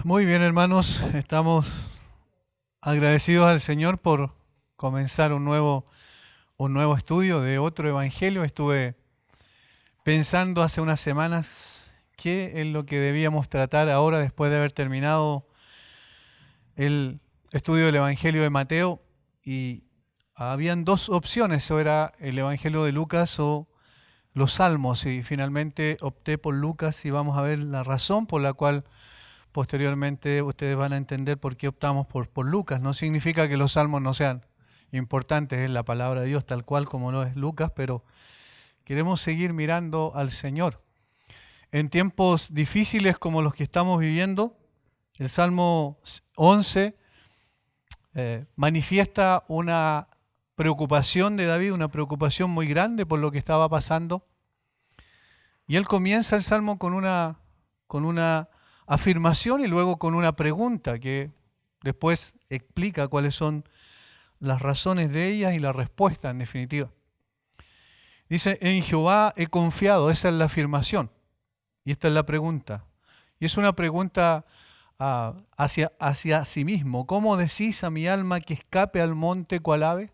Muy bien, hermanos, estamos agradecidos al Señor por comenzar un nuevo estudio de otro evangelio. Estuve pensando hace unas semanas qué es lo que debíamos tratar ahora después de haber terminado el estudio del evangelio de Mateo, y habían dos opciones: o era el evangelio de Lucas o los Salmos, y finalmente opté por Lucas, y vamos a ver la razón por la cual posteriormente ustedes van a entender por qué optamos por Lucas. No significa que los salmos no sean importantes, es la palabra de Dios tal cual como lo es Lucas, pero queremos seguir mirando al Señor. En tiempos difíciles como los que estamos viviendo, el Salmo 11 manifiesta una preocupación de David, una preocupación muy grande por lo que estaba pasando. Y él comienza el Salmo con una afirmación y luego con una pregunta que después explica cuáles son las razones de ellas y la respuesta en definitiva. Dice: en Jehová he confiado. Esa es la afirmación y esta es la pregunta. Y es una pregunta hacia sí mismo. ¿Cómo decís a mi alma que escape al monte cual ave?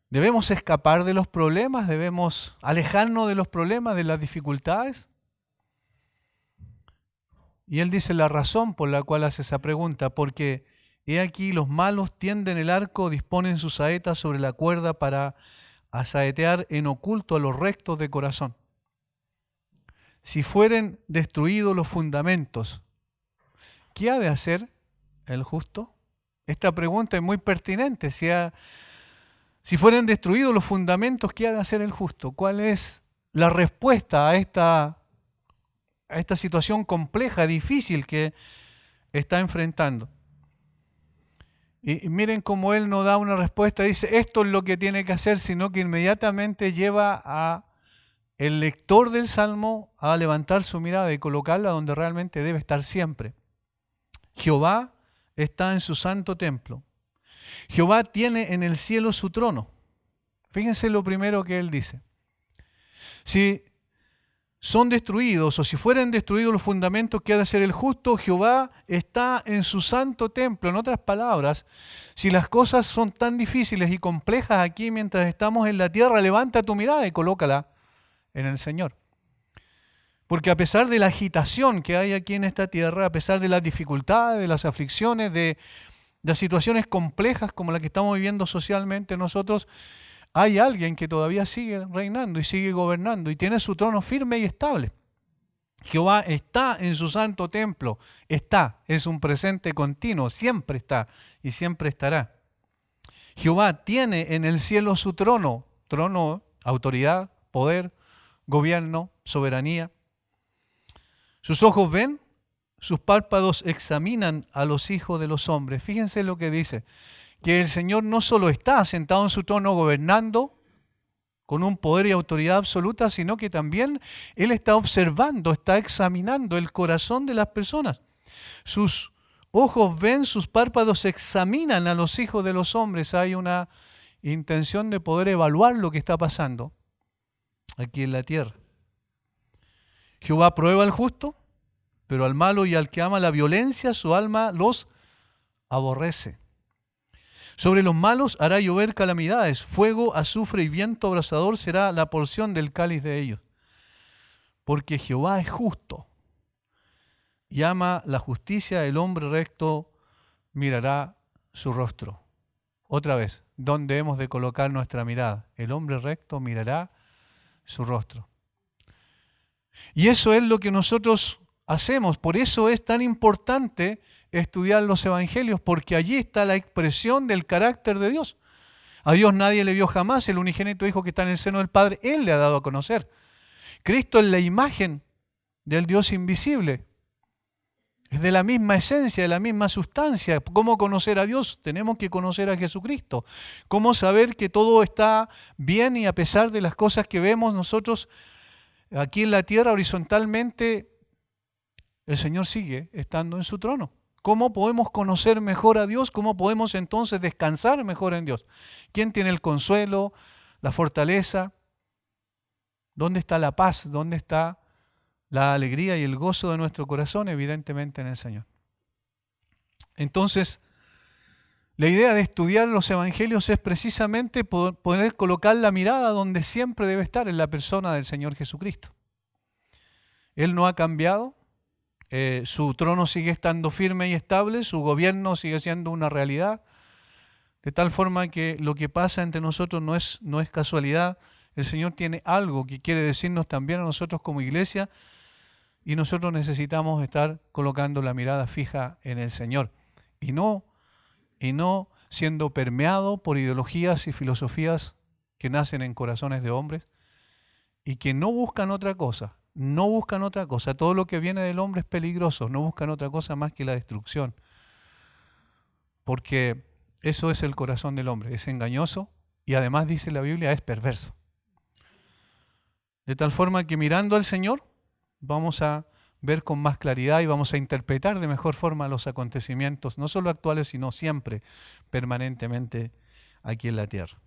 ¿Debemos escapar de los problemas? ¿Debemos alejarnos de los problemas, de las dificultades? Y él dice la razón por la cual hace esa pregunta: porque he aquí los malos tienden el arco, disponen sus saetas sobre la cuerda para asaetear en oculto a los rectos de corazón. Si fueren destruidos los fundamentos, ¿qué ha de hacer el justo? Esta pregunta es muy pertinente. Si fueren destruidos los fundamentos, ¿qué ha de hacer el justo? ¿Cuál es la respuesta a esta situación compleja, difícil que está enfrentando? Y miren cómo él no da una respuesta, dice esto es lo que tiene que hacer, sino que inmediatamente lleva a el lector del Salmo a levantar su mirada y colocarla donde realmente debe estar siempre. Jehová está en su santo templo. Jehová tiene en el cielo su trono. Fíjense lo primero que él dice. Si son destruidos, o si fueren destruidos los fundamentos, ¿qué ha de hacer el justo? Jehová está en su santo templo. En otras palabras, si las cosas son tan difíciles y complejas aquí mientras estamos en la tierra, levanta tu mirada y colócala en el Señor. Porque a pesar de la agitación que hay aquí en esta tierra, a pesar de las dificultades, de las aflicciones, de las situaciones complejas como la que estamos viviendo socialmente nosotros, hay alguien que todavía sigue reinando y sigue gobernando y tiene su trono firme y estable. Jehová está en su santo templo. Es un presente continuo, siempre está y siempre estará. Jehová tiene en el cielo su trono, autoridad, poder, gobierno, soberanía. Sus ojos ven, sus párpados examinan a los hijos de los hombres. Fíjense lo que dice, que el Señor no solo está sentado en su trono gobernando con un poder y autoridad absoluta, sino que también Él está observando, está examinando el corazón de las personas. Sus ojos ven, sus párpados examinan a los hijos de los hombres. Hay una intención de poder evaluar lo que está pasando aquí en la tierra. Jehová prueba al justo, pero al malo y al que ama la violencia, su alma los aborrece. Sobre los malos hará llover calamidades, fuego, azufre y viento abrasador será la porción del cáliz de ellos. Porque Jehová es justo y ama la justicia, el hombre recto mirará su rostro. Otra vez, ¿dónde hemos de colocar nuestra mirada? El hombre recto mirará su rostro. Y eso es lo que nosotros hacemos. Por eso es tan importante estudiar los evangelios, porque allí está la expresión del carácter de Dios. A Dios nadie le vio jamás, el unigénito Hijo que está en el seno del Padre, Él le ha dado a conocer. Cristo es la imagen del Dios invisible. Es de la misma esencia, de la misma sustancia. ¿Cómo conocer a Dios? Tenemos que conocer a Jesucristo. ¿Cómo saber que todo está bien y a pesar de las cosas que vemos nosotros aquí en la tierra horizontalmente, el Señor sigue estando en su trono? ¿Cómo podemos conocer mejor a Dios? ¿Cómo podemos entonces descansar mejor en Dios? ¿Quién tiene el consuelo, la fortaleza? ¿Dónde está la paz? ¿Dónde está la alegría y el gozo de nuestro corazón, evidentemente en el Señor. Entonces, la idea de estudiar los evangelios es precisamente poder colocar la mirada donde siempre debe estar, en la persona del Señor Jesucristo. Él no ha cambiado, su trono sigue estando firme y estable, su gobierno sigue siendo una realidad, de tal forma que lo que pasa entre nosotros no es casualidad. El Señor tiene algo que quiere decirnos también a nosotros como iglesia, y nosotros necesitamos estar colocando la mirada fija en el Señor y no siendo permeado por ideologías y filosofías que nacen en corazones de hombres y que no buscan otra cosa. Todo lo que viene del hombre es peligroso, no buscan otra cosa más que la destrucción. Porque eso es el corazón del hombre, es engañoso y además dice la Biblia es perverso. De tal forma que mirando al Señor vamos a ver con más claridad y vamos a interpretar de mejor forma los acontecimientos, no solo actuales, sino siempre, permanentemente aquí en la tierra.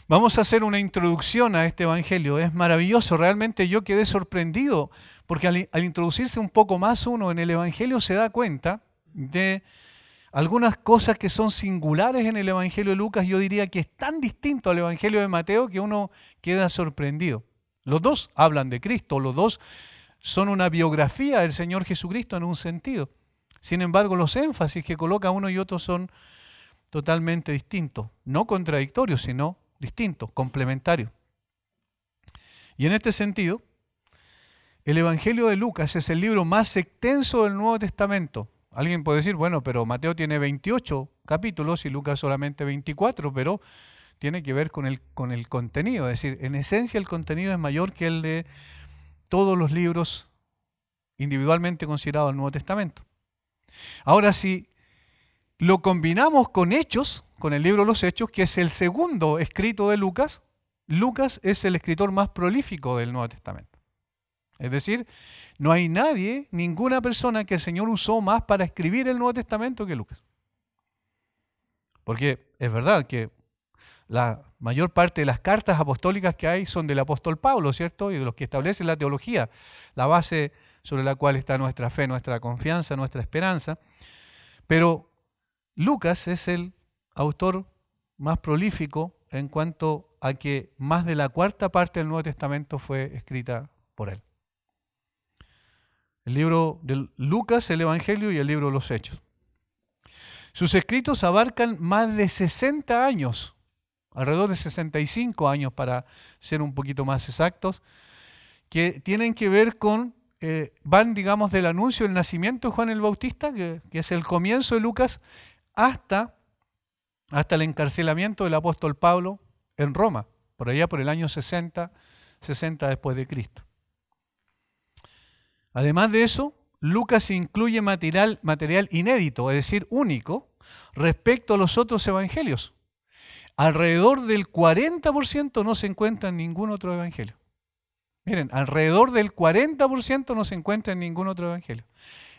Vamos a hacer una introducción a este evangelio. Es maravilloso, realmente yo quedé sorprendido, porque al introducirse un poco más uno en el evangelio se da cuenta de algunas cosas que son singulares en el evangelio de Lucas. Yo diría que es tan distinto al evangelio de Mateo que uno queda sorprendido. Los dos hablan de Cristo, los dos son una biografía del Señor Jesucristo en un sentido. Sin embargo, los énfasis que coloca uno y otro son totalmente distintos, no contradictorios, sino distintos, complementarios. Y en este sentido, el Evangelio de Lucas es el libro más extenso del Nuevo Testamento. Alguien puede decir, bueno, pero Mateo tiene 28 capítulos y Lucas solamente 24, pero tiene que ver con el contenido. Es decir, en esencia el contenido es mayor que el de todos los libros individualmente considerados del Nuevo Testamento. Ahora, si lo combinamos con Hechos, con el libro de los Hechos, que es el segundo escrito de Lucas, Lucas es el escritor más prolífico del Nuevo Testamento. Es decir, no hay nadie, ninguna persona que el Señor usó más para escribir el Nuevo Testamento que Lucas. Porque es verdad que la mayor parte de las cartas apostólicas que hay son del apóstol Pablo, ¿cierto? Y de los que establecen la teología, la base sobre la cual está nuestra fe, nuestra confianza, nuestra esperanza. Pero Lucas es el autor más prolífico en cuanto a que más de la cuarta parte del Nuevo Testamento fue escrita por él. El libro de Lucas, el Evangelio y el libro de los Hechos. Sus escritos abarcan más de 60 años, alrededor de 65 años para ser un poquito más exactos, que tienen que ver con, van digamos del anuncio del nacimiento de Juan el Bautista, que es el comienzo de Lucas, hasta el encarcelamiento del apóstol Pablo en Roma, por allá por el año 60 después de Cristo. Además de eso, Lucas incluye material inédito, es decir, único, respecto a los otros evangelios. Alrededor del 40% no se encuentra en ningún otro evangelio. Miren, alrededor del 40% no se encuentra en ningún otro evangelio.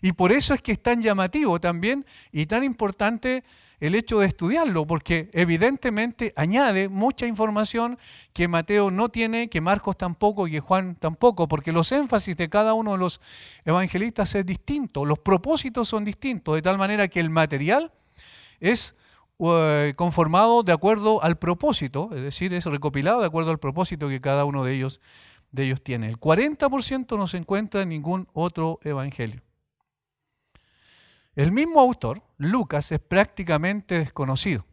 Y por eso es que es tan llamativo también y tan importante el hecho de estudiarlo, porque evidentemente añade mucha información que Mateo no tiene, que Marcos tampoco y que Juan tampoco, porque los énfasis de cada uno de los evangelistas es distinto, los propósitos son distintos, de tal manera que el material es conformado de acuerdo al propósito, es decir, es recopilado de acuerdo al propósito que cada uno de ellos tiene. El 40% no se encuentra en ningún otro evangelio. El mismo autor, Lucas, es prácticamente desconocido.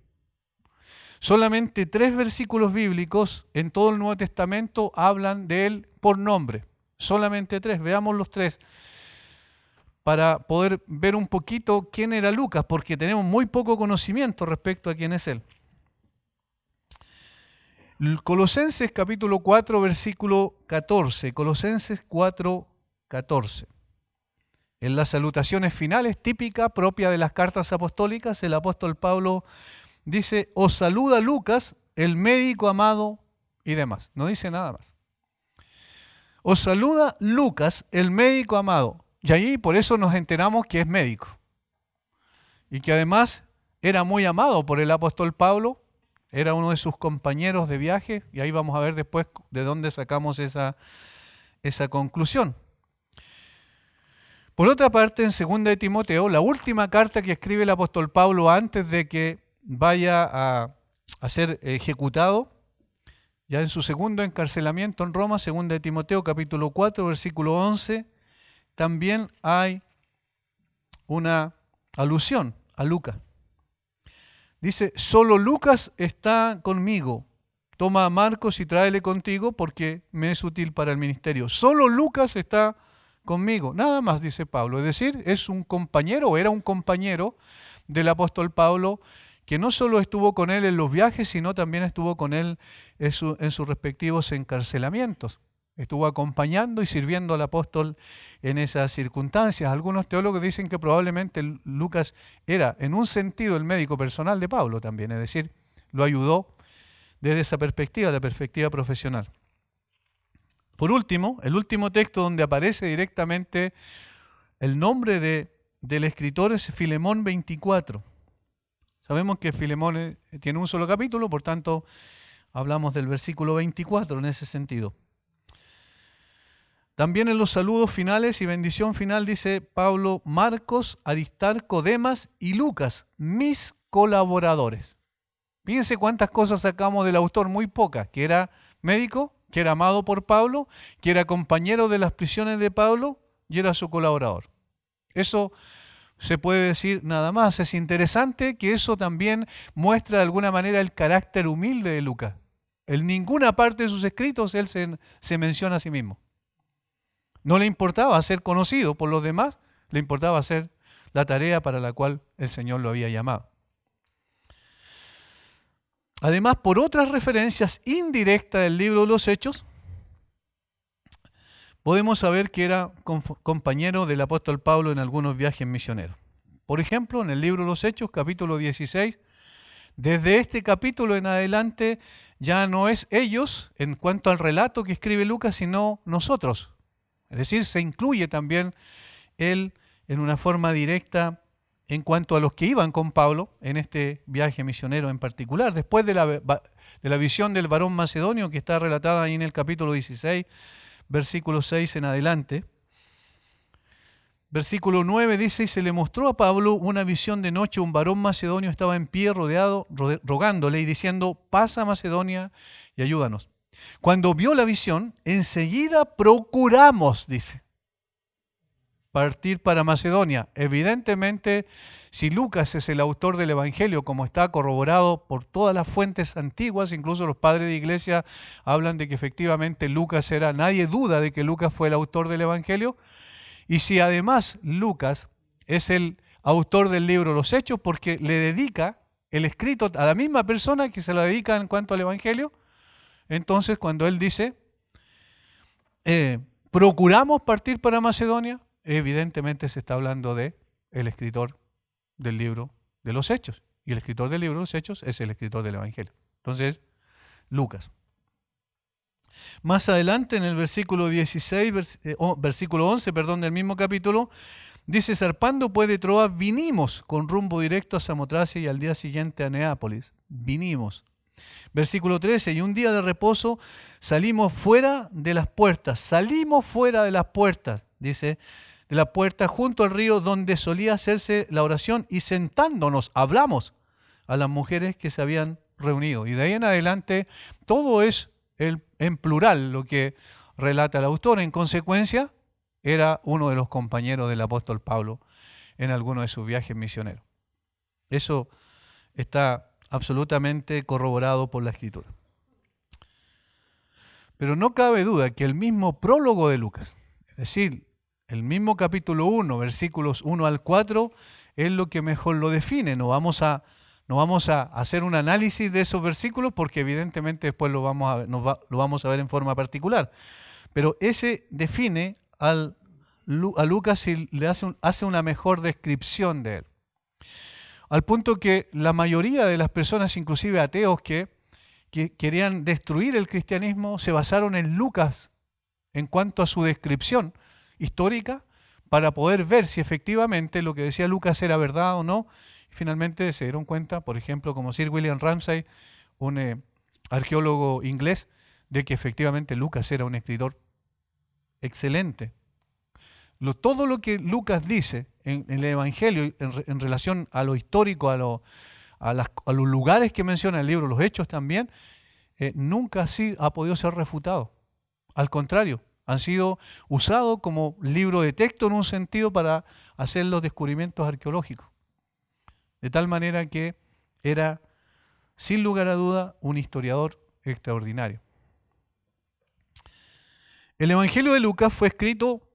Solamente 3 versículos bíblicos en todo el Nuevo Testamento hablan de él por nombre. Solamente 3, veamos los 3, para poder ver un poquito quién era Lucas, porque tenemos muy poco conocimiento respecto a quién es él. Colosenses capítulo 4, versículo 14. Colosenses 4, 14. En las salutaciones finales, típica, propia de las cartas apostólicas, el apóstol Pablo dice, os saluda Lucas, el médico amado, y demás. No dice nada más. Os saluda Lucas, el médico amado. Y ahí por eso nos enteramos que es médico. Y que además era muy amado por el apóstol Pablo, era uno de sus compañeros de viaje, y ahí vamos a ver después de dónde sacamos esa esa conclusión. Por otra parte, en 2 de Timoteo, la última carta que escribe el apóstol Pablo antes de que vaya a ser ejecutado, ya en su segundo encarcelamiento en Roma, 2 de Timoteo capítulo 4, versículo 11, también hay una alusión a Lucas. Dice, solo Lucas está conmigo. Toma a Marcos y tráele contigo porque me es útil para el ministerio. Solo Lucas está conmigo. Nada más, dice Pablo. Es decir, es un compañero o era un compañero del apóstol Pablo que no solo estuvo con él en los viajes, sino también estuvo con él en sus respectivos encarcelamientos. Estuvo acompañando y sirviendo al apóstol en esas circunstancias. Algunos teólogos dicen que probablemente Lucas era, en un sentido, el médico personal de Pablo también, es decir, lo ayudó desde esa perspectiva, la perspectiva profesional. Por último, el último texto donde aparece directamente el nombre del escritor es Filemón 24. Sabemos que Filemón tiene un solo capítulo, por tanto, hablamos del versículo 24 en ese sentido. También en los saludos finales y bendición final dice Pablo, Marcos, Aristarco, Demas y Lucas, mis colaboradores. Fíjense cuántas cosas sacamos del autor, muy pocas, que era médico, que era amado por Pablo, que era compañero de las prisiones de Pablo y era su colaborador. Eso se puede decir nada más. Es interesante que eso también muestra de alguna manera el carácter humilde de Lucas. En ninguna parte de sus escritos él se menciona a sí mismo. No le importaba ser conocido por los demás, le importaba hacer la tarea para la cual el Señor lo había llamado. Además, por otras referencias indirectas del libro de los Hechos, podemos saber que era compañero del apóstol Pablo en algunos viajes misioneros. Por ejemplo, en el libro de los Hechos, capítulo 16, desde este capítulo en adelante ya no es ellos en cuanto al relato que escribe Lucas, sino nosotros. Es decir, se incluye también él en una forma directa en cuanto a los que iban con Pablo en este viaje misionero en particular. Después de la visión del varón macedonio que está relatada ahí en el capítulo 16, versículo 6 en adelante. Versículo 9 dice, y se le mostró a Pablo una visión de noche, un varón macedonio estaba en pie rodeado, rogándole y diciendo, pasa a Macedonia y ayúdanos. Cuando vio la visión, enseguida procuramos, dice, partir para Macedonia. Evidentemente, si Lucas es el autor del Evangelio, como está corroborado por todas las fuentes antiguas, incluso los padres de iglesia hablan de que efectivamente Lucas era, nadie duda de que Lucas fue el autor del Evangelio, y si además Lucas es el autor del libro Los Hechos, porque le dedica el escrito a la misma persona que se lo dedica en cuanto al Evangelio, entonces cuando él dice, procuramos partir para Macedonia, evidentemente se está hablando de el escritor del libro de los Hechos. Y el escritor del libro de los Hechos es el escritor del Evangelio. Entonces, Lucas. Más adelante, en el versículo 11, del mismo capítulo, dice, zarpando pues de Troa, vinimos con rumbo directo a Samotracia y al día siguiente a Neápolis. Vinimos. Versículo 13, y un día de reposo salimos fuera de las puertas, dice, de la puerta junto al río donde solía hacerse la oración y sentándonos hablamos a las mujeres que se habían reunido. Y de ahí en adelante todo es en plural lo que relata el autor. En consecuencia, era uno de los compañeros del apóstol Pablo en alguno de sus viajes misioneros. Eso está absolutamente corroborado por la Escritura. Pero no cabe duda que el mismo prólogo de Lucas, es decir, el mismo capítulo 1, versículos 1 al 4, es lo que mejor lo define. No vamos a hacer un análisis de esos versículos porque evidentemente después lo vamos a ver en forma particular. Pero ese define a Lucas y le hace una mejor descripción de él. Al punto que la mayoría de las personas, inclusive ateos que querían destruir el cristianismo, se basaron en Lucas en cuanto a su descripción histórica para poder ver si efectivamente lo que decía Lucas era verdad o no. Y finalmente se dieron cuenta, por ejemplo, como Sir William Ramsay, un arqueólogo inglés, de que efectivamente Lucas era un escritor excelente. Todo lo que Lucas dice en el Evangelio en relación a lo histórico, a los lugares que menciona el libro, los hechos también, nunca así ha podido ser refutado. Al contrario, han sido usados como libro de texto en un sentido para hacer los descubrimientos arqueológicos. De tal manera que era, sin lugar a duda, un historiador extraordinario. El Evangelio de Lucas fue escrito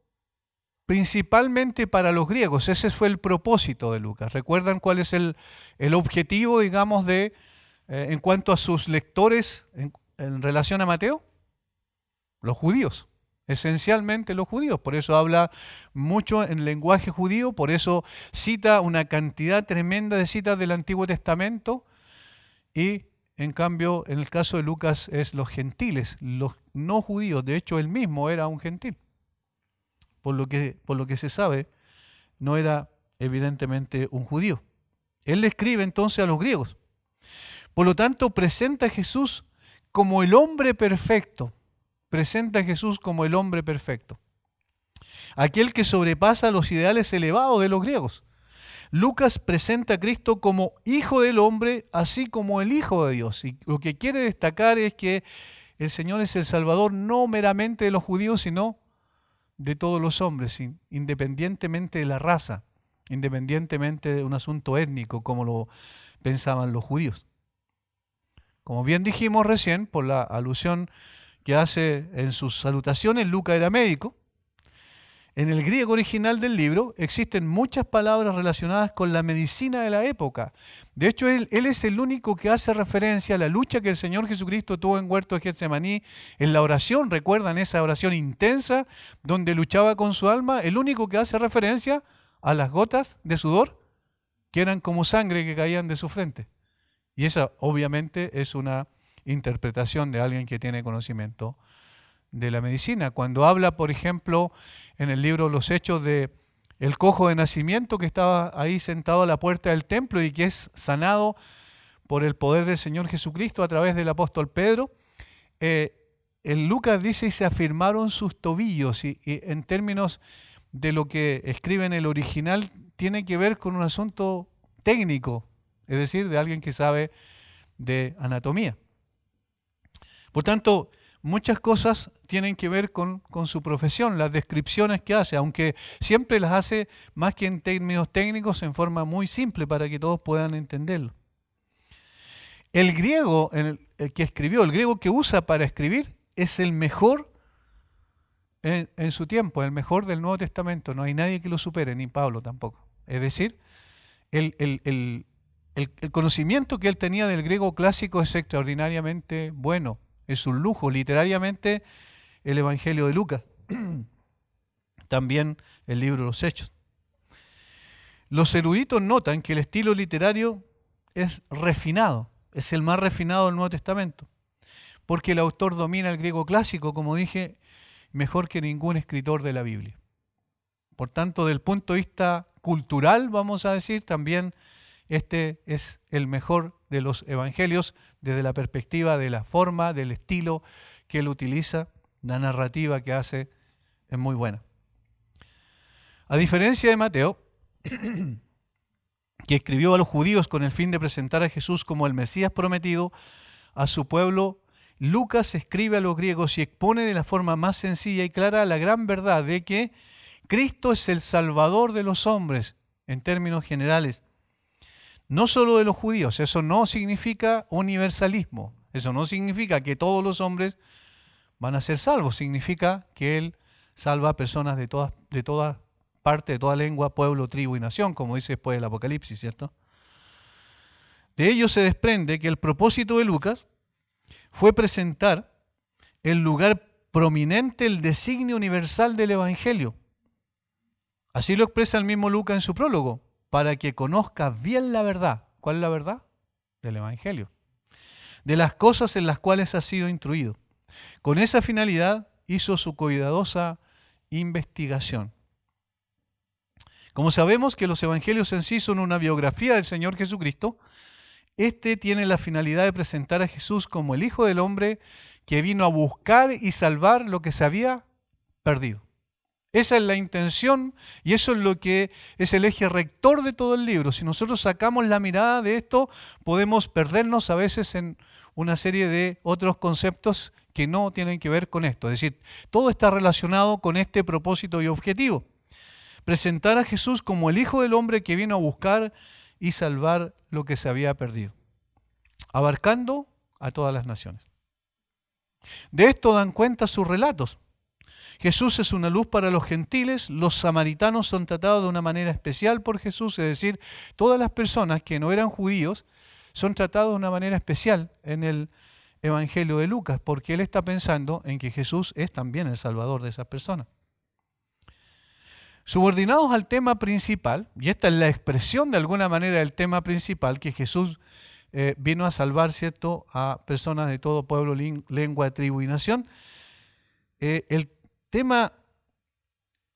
principalmente para los griegos. Ese fue el propósito de Lucas. ¿Recuerdan cuál es el objetivo, digamos, en cuanto a sus lectores en relación a Mateo? Los judíos. Esencialmente los judíos. Por eso habla mucho en lenguaje judío, por eso cita una cantidad tremenda de citas del Antiguo Testamento y en cambio en el caso de Lucas es los gentiles, los no judíos. De hecho él mismo era un gentil. Por lo que se sabe, no era evidentemente un judío. Él le escribe entonces a los griegos. Por lo tanto presenta a Jesús como el hombre perfecto. Presenta a Jesús como el hombre perfecto, aquel que sobrepasa los ideales elevados de los griegos. Lucas presenta a Cristo como hijo del hombre, así como el hijo de Dios. Y lo que quiere destacar es que el Señor es el Salvador no meramente de los judíos, sino de todos los hombres, independientemente de la raza, independientemente de un asunto étnico, como lo pensaban los judíos. Como bien dijimos recién, por la alusión que hace en sus salutaciones, Lucas era médico. En el griego original del libro existen muchas palabras relacionadas con la medicina de la época. De hecho, él es el único que hace referencia a la lucha que el Señor Jesucristo tuvo en Huerto de Getsemaní, en la oración, ¿recuerdan esa oración intensa donde luchaba con su alma? El único que hace referencia a las gotas de sudor que eran como sangre que caían de su frente. Y esa obviamente es una interpretación de alguien que tiene conocimiento de la medicina. Cuando habla, por ejemplo, en el libro Los Hechos de el cojo de nacimiento que estaba ahí sentado a la puerta del templo y que es sanado por el poder del Señor Jesucristo a través del apóstol Pedro, el Lucas dice y se afirmaron sus tobillos y en términos de lo que escribe en el original tiene que ver con un asunto técnico, es decir, de alguien que sabe de anatomía. Por tanto, muchas cosas tienen que ver con su profesión, las descripciones que hace, aunque siempre las hace más que en términos técnicos, en forma muy simple para que todos puedan entenderlo. El griego el que escribió, el griego que usa para escribir, es el mejor en su tiempo, el mejor del Nuevo Testamento. No hay nadie que lo supere, ni Pablo tampoco. Es decir, el conocimiento que él tenía del griego clásico es extraordinariamente bueno. Es un lujo, literariamente, el Evangelio de Lucas. También el libro de los Hechos. Los eruditos notan que el estilo literario es refinado, es el más refinado del Nuevo Testamento, porque el autor domina el griego clásico, como dije, mejor que ningún escritor de la Biblia. Por tanto, del punto de vista cultural, vamos a decir, también este es el mejor de los evangelios desde la perspectiva de la forma, del estilo que él utiliza, la narrativa que hace es muy buena. A diferencia de Mateo, que escribió a los judíos con el fin de presentar a Jesús como el Mesías prometido a su pueblo, Lucas escribe a los griegos y expone de la forma más sencilla y clara la gran verdad de que Cristo es el Salvador de los hombres en términos generales. No solo de los judíos, eso no significa universalismo, eso no significa que todos los hombres van a ser salvos, significa que Él salva a personas de todas partes, de toda lengua, pueblo, tribu y nación, como dice después el Apocalipsis, ¿cierto? De ello se desprende que el propósito de Lucas fue presentar el lugar prominente, el designio universal del Evangelio. Así lo expresa el mismo Lucas en su prólogo. Para que conozcas bien la verdad. ¿Cuál es la verdad? Del Evangelio. De las cosas en las cuales has sido instruido. Con esa finalidad hizo su cuidadosa investigación. Como sabemos que los Evangelios en sí son una biografía del Señor Jesucristo, este tiene la finalidad de presentar a Jesús como el Hijo del Hombre que vino a buscar y salvar lo que se había perdido. Esa es la intención y eso es lo que es el eje rector de todo el libro. Si nosotros sacamos la mirada de esto, podemos perdernos a veces en una serie de otros conceptos que no tienen que ver con esto. Es decir, todo está relacionado con este propósito y objetivo. Presentar a Jesús como el Hijo del Hombre que vino a buscar y salvar lo que se había perdido, abarcando a todas las naciones. De esto dan cuenta sus relatos. Jesús es una luz para los gentiles, los samaritanos son tratados de una manera especial por Jesús, es decir, todas las personas que no eran judíos son tratados de una manera especial en el Evangelio de Lucas, porque él está pensando en que Jesús es también el Salvador de esas personas. Subordinados al tema principal, y esta es la expresión de alguna manera del tema principal, que Jesús vino a salvar, ¿cierto?, a personas de todo pueblo, lengua, tribu y nación, el tema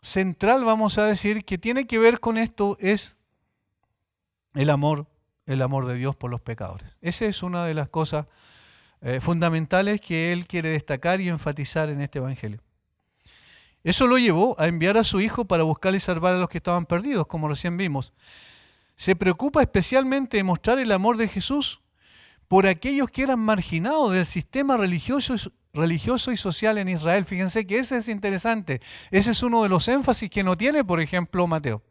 central, vamos a decir, que tiene que ver con esto es el amor de Dios por los pecadores. Esa es una de las cosas fundamentales que él quiere destacar y enfatizar en este Evangelio. Eso lo llevó a enviar a su Hijo para buscar y salvar a los que estaban perdidos, como recién vimos. Se preocupa especialmente de mostrar el amor de Jesús por aquellos que eran marginados del sistema religioso y social en Israel. Fíjense que ese es interesante. Ese es uno de los énfasis que no tiene, por ejemplo, Mateo.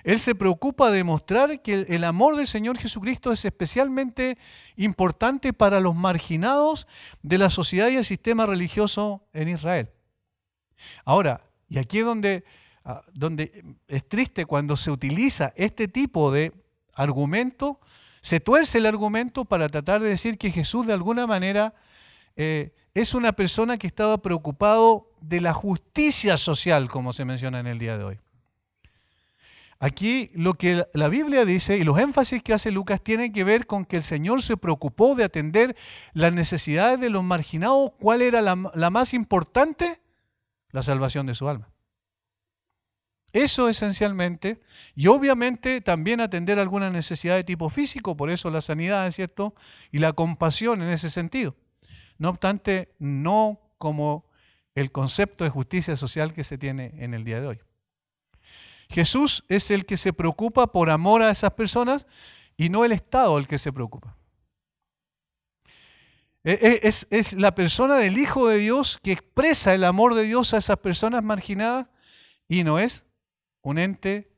Él se preocupa de mostrar que el amor del Señor Jesucristo es especialmente importante para los marginados de la sociedad y el sistema religioso en Israel. Ahora, y aquí es donde es triste cuando se utiliza este tipo de argumento, se tuerce el argumento para tratar de decir que Jesús de alguna manera es una persona que estaba preocupado de la justicia social, como se menciona en el día de hoy. Aquí lo que la Biblia dice y los énfasis que hace Lucas tienen que ver con que el Señor se preocupó de atender las necesidades de los marginados. ¿Cuál era la más importante? La salvación de su alma. Eso esencialmente, y obviamente también atender alguna necesidad de tipo físico, por eso la sanidad, ¿cierto? Y la compasión en ese sentido. No obstante, no como el concepto de justicia social que se tiene en el día de hoy. Jesús es el que se preocupa por amor a esas personas y no el Estado el que se preocupa. Es la persona del Hijo de Dios que expresa el amor de Dios a esas personas marginadas y no es un ente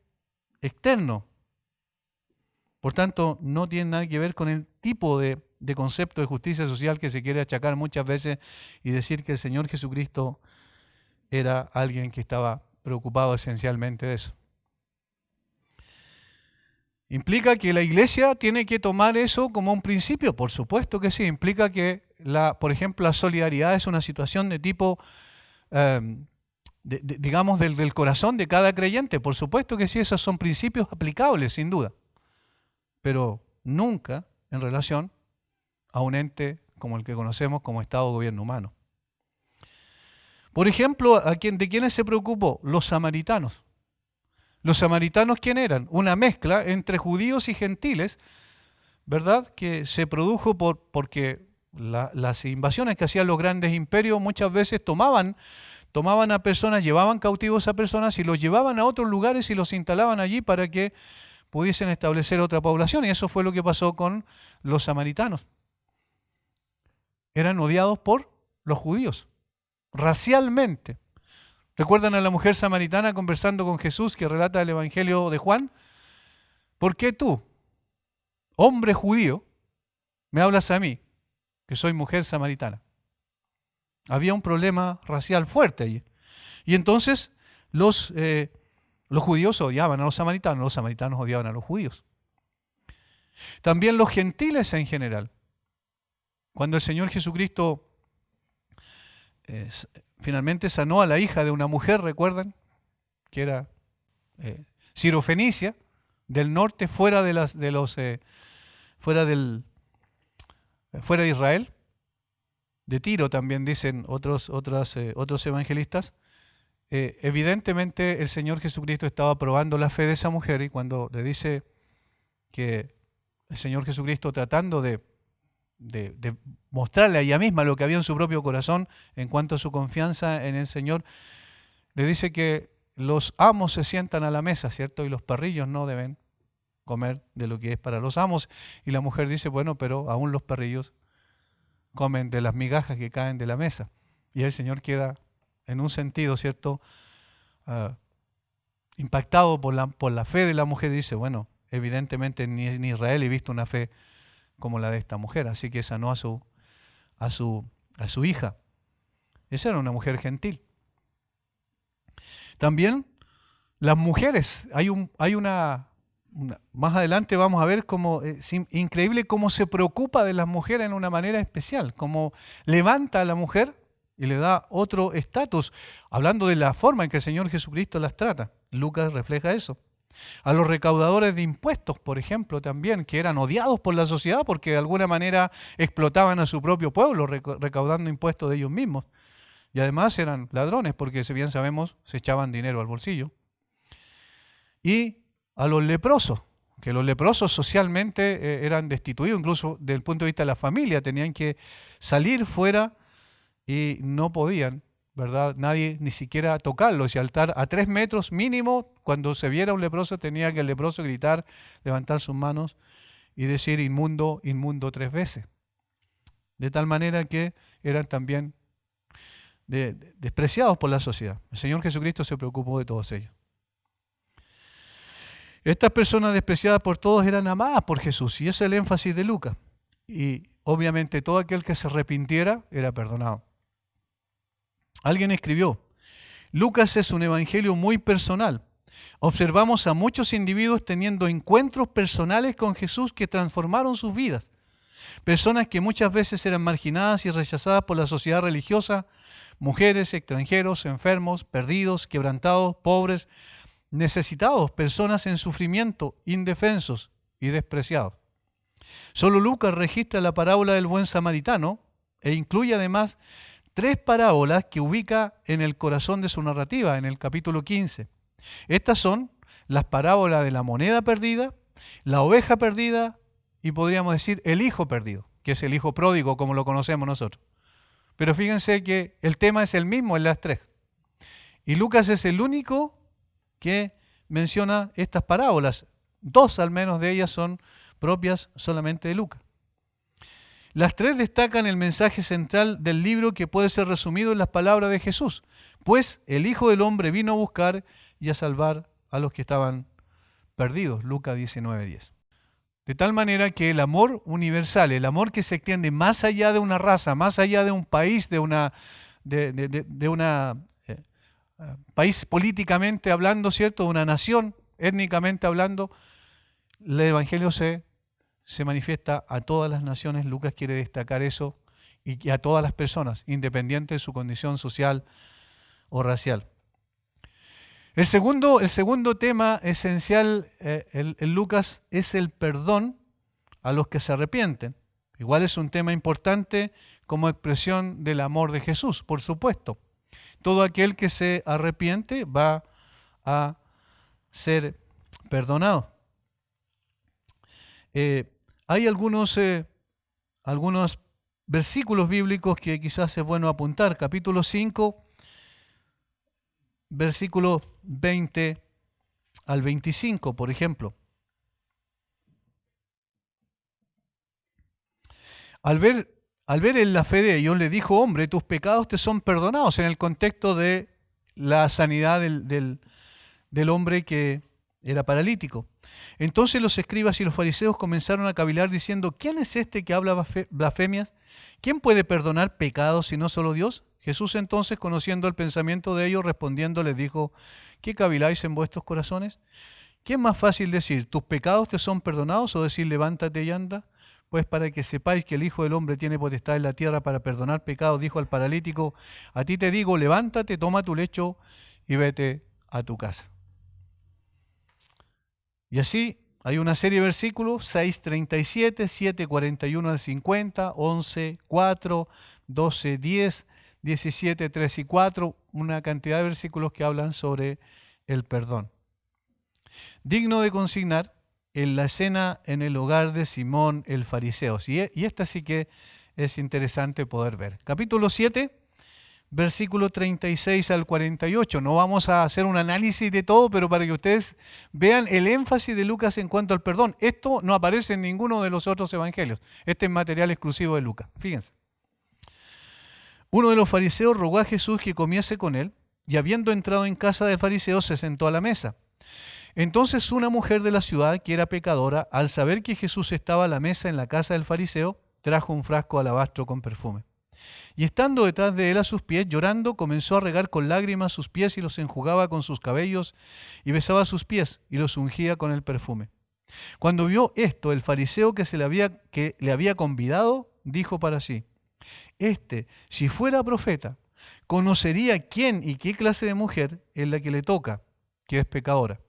externo. Por tanto, no tiene nada que ver con el tipo de concepto de justicia social que se quiere achacar muchas veces y decir que el Señor Jesucristo era alguien que estaba preocupado esencialmente de eso. ¿Implica que la iglesia tiene que tomar eso como un principio? Por supuesto que sí. Implica que, por ejemplo, la solidaridad es una situación de tipo, digamos, del corazón de cada creyente. Por supuesto que sí, esos son principios aplicables, sin duda. Pero nunca en relación a un ente como el que conocemos como Estado o gobierno humano. Por ejemplo, ¿de quiénes se preocupó? Los samaritanos. ¿Los samaritanos quién eran? Una mezcla entre judíos y gentiles, ¿verdad? Que se produjo porque las invasiones que hacían los grandes imperios muchas veces tomaban a personas, llevaban cautivos a personas y los llevaban a otros lugares y los instalaban allí para que pudiesen establecer otra población. Y eso fue lo que pasó con los samaritanos. Eran odiados por los judíos, racialmente. ¿Recuerdan a la mujer samaritana conversando con Jesús que relata el Evangelio de Juan? ¿Por qué tú, hombre judío, me hablas a mí, que soy mujer samaritana? Había un problema racial fuerte allí. Y entonces los judíos odiaban a los samaritanos odiaban a los judíos. También los gentiles en general. Cuando el Señor Jesucristo finalmente sanó a la hija de una mujer, ¿recuerdan? Que era Sirofenicia, del norte, fuera de Israel. De Tiro también dicen otros evangelistas. Evidentemente el Señor Jesucristo estaba probando la fe de esa mujer y cuando le dice que el Señor Jesucristo tratando de mostrarle a ella misma lo que había en su propio corazón en cuanto a su confianza en el Señor, le dice que los amos se sientan a la mesa, ¿cierto? Y los perrillos no deben comer de lo que es para los amos. Y la mujer dice, bueno, pero aún los perrillos comen de las migajas que caen de la mesa. Y el Señor queda, en un sentido, ¿cierto?, impactado por la fe de la mujer, y dice, bueno, evidentemente ni en Israel he visto una fe como la de esta mujer, así que sanó a su hija. Esa era una mujer gentil. También las mujeres, más adelante vamos a ver cómo es increíble cómo se preocupa de las mujeres en una manera especial, cómo levanta a la mujer y le da otro estatus, hablando de la forma en que el Señor Jesucristo las trata. Lucas refleja eso. A los recaudadores de impuestos, por ejemplo, también, que eran odiados por la sociedad porque de alguna manera explotaban a su propio pueblo recaudando impuestos de ellos mismos. Y además eran ladrones porque, si bien sabemos, se echaban dinero al bolsillo. Y a los leprosos, que los leprosos socialmente eran destituidos, incluso desde el punto de vista de la familia, tenían que salir fuera y no podían, ¿verdad? Nadie ni siquiera tocarlos y al estar a 3 metros mínimo, cuando se viera un leproso tenía que el leproso gritar, levantar sus manos y decir inmundo, inmundo 3 veces. De tal manera que eran también despreciados por la sociedad. El Señor Jesucristo se preocupó de todos ellos. Estas personas despreciadas por todos eran amadas por Jesús y ese es el énfasis de Lucas. Y obviamente todo aquel que se arrepintiera era perdonado. Alguien escribió, Lucas es un evangelio muy personal. Observamos a muchos individuos teniendo encuentros personales con Jesús que transformaron sus vidas. Personas que muchas veces eran marginadas y rechazadas por la sociedad religiosa, mujeres, extranjeros, enfermos, perdidos, quebrantados, pobres, necesitados, personas en sufrimiento, indefensos y despreciados. Solo Lucas registra la parábola del buen samaritano e incluye además 3 parábolas que ubica en el corazón de su narrativa, en el capítulo 15. Estas son las parábolas de la moneda perdida, la oveja perdida y podríamos decir el hijo perdido, que es el hijo pródigo como lo conocemos nosotros. Pero fíjense que el tema es el mismo en las 3. Y Lucas es el único que menciona estas parábolas. 2 al menos de ellas son propias solamente de Lucas. Las 3 destacan el mensaje central del libro que puede ser resumido en las palabras de Jesús. Pues el Hijo del Hombre vino a buscar y a salvar a los que estaban perdidos. Lucas 19:10. De tal manera que el amor universal, el amor que se extiende más allá de una raza, más allá de un país, de una país políticamente hablando, ¿cierto? De una nación étnicamente hablando, el Evangelio se manifiesta a todas las naciones. Lucas quiere destacar eso y a todas las personas, independiente de su condición social o racial. El segundo tema esencial en Lucas es el perdón a los que se arrepienten. Igual es un tema importante como expresión del amor de Jesús, por supuesto. Todo aquel que se arrepiente va a ser perdonado. Hay algunos versículos bíblicos que quizás es bueno apuntar. Capítulo 5, versículos 20 al 25, por ejemplo. Al ver en la fe de ellos, le dijo, hombre, tus pecados te son perdonados, en el contexto de la sanidad del hombre que era paralítico. Entonces los escribas y los fariseos comenzaron a cavilar diciendo, ¿quién es este que habla blasfemias? ¿Quién puede perdonar pecados si no solo Dios? Jesús entonces, conociendo el pensamiento de ellos, respondiendo les dijo, ¿qué caviláis en vuestros corazones? ¿Qué es más fácil decir, tus pecados te son perdonados, o decir, levántate y anda? Pues para que sepáis que el Hijo del Hombre tiene potestad en la tierra para perdonar pecados, dijo al paralítico, a ti te digo, levántate, toma tu lecho y vete a tu casa. Y así hay una serie de versículos, 6:37, 7:41 al 50, 11:4, 12:10, 17, 3 y 4, una cantidad de versículos que hablan sobre el perdón. Digno de consignar en la escena en el hogar de Simón el fariseo. Y esta sí que es interesante poder ver. Capítulo 7, versículo 36 al 48. No vamos a hacer un análisis de todo, pero para que ustedes vean el énfasis de Lucas en cuanto al perdón. Esto no aparece en ninguno de los otros evangelios. Este es material exclusivo de Lucas. Fíjense. Uno de los fariseos rogó a Jesús que comiese con él, y habiendo entrado en casa del fariseo, se sentó a la mesa. Entonces una mujer de la ciudad, que era pecadora, al saber que Jesús estaba a la mesa en la casa del fariseo, trajo un frasco de alabastro con perfume. Y estando detrás de él a sus pies, llorando, comenzó a regar con lágrimas sus pies y los enjugaba con sus cabellos y besaba sus pies y los ungía con el perfume. Cuando vio esto, el fariseo que le había convidado, dijo para sí: si fuera profeta, conocería quién y qué clase de mujer es la que le toca, que es pecadora.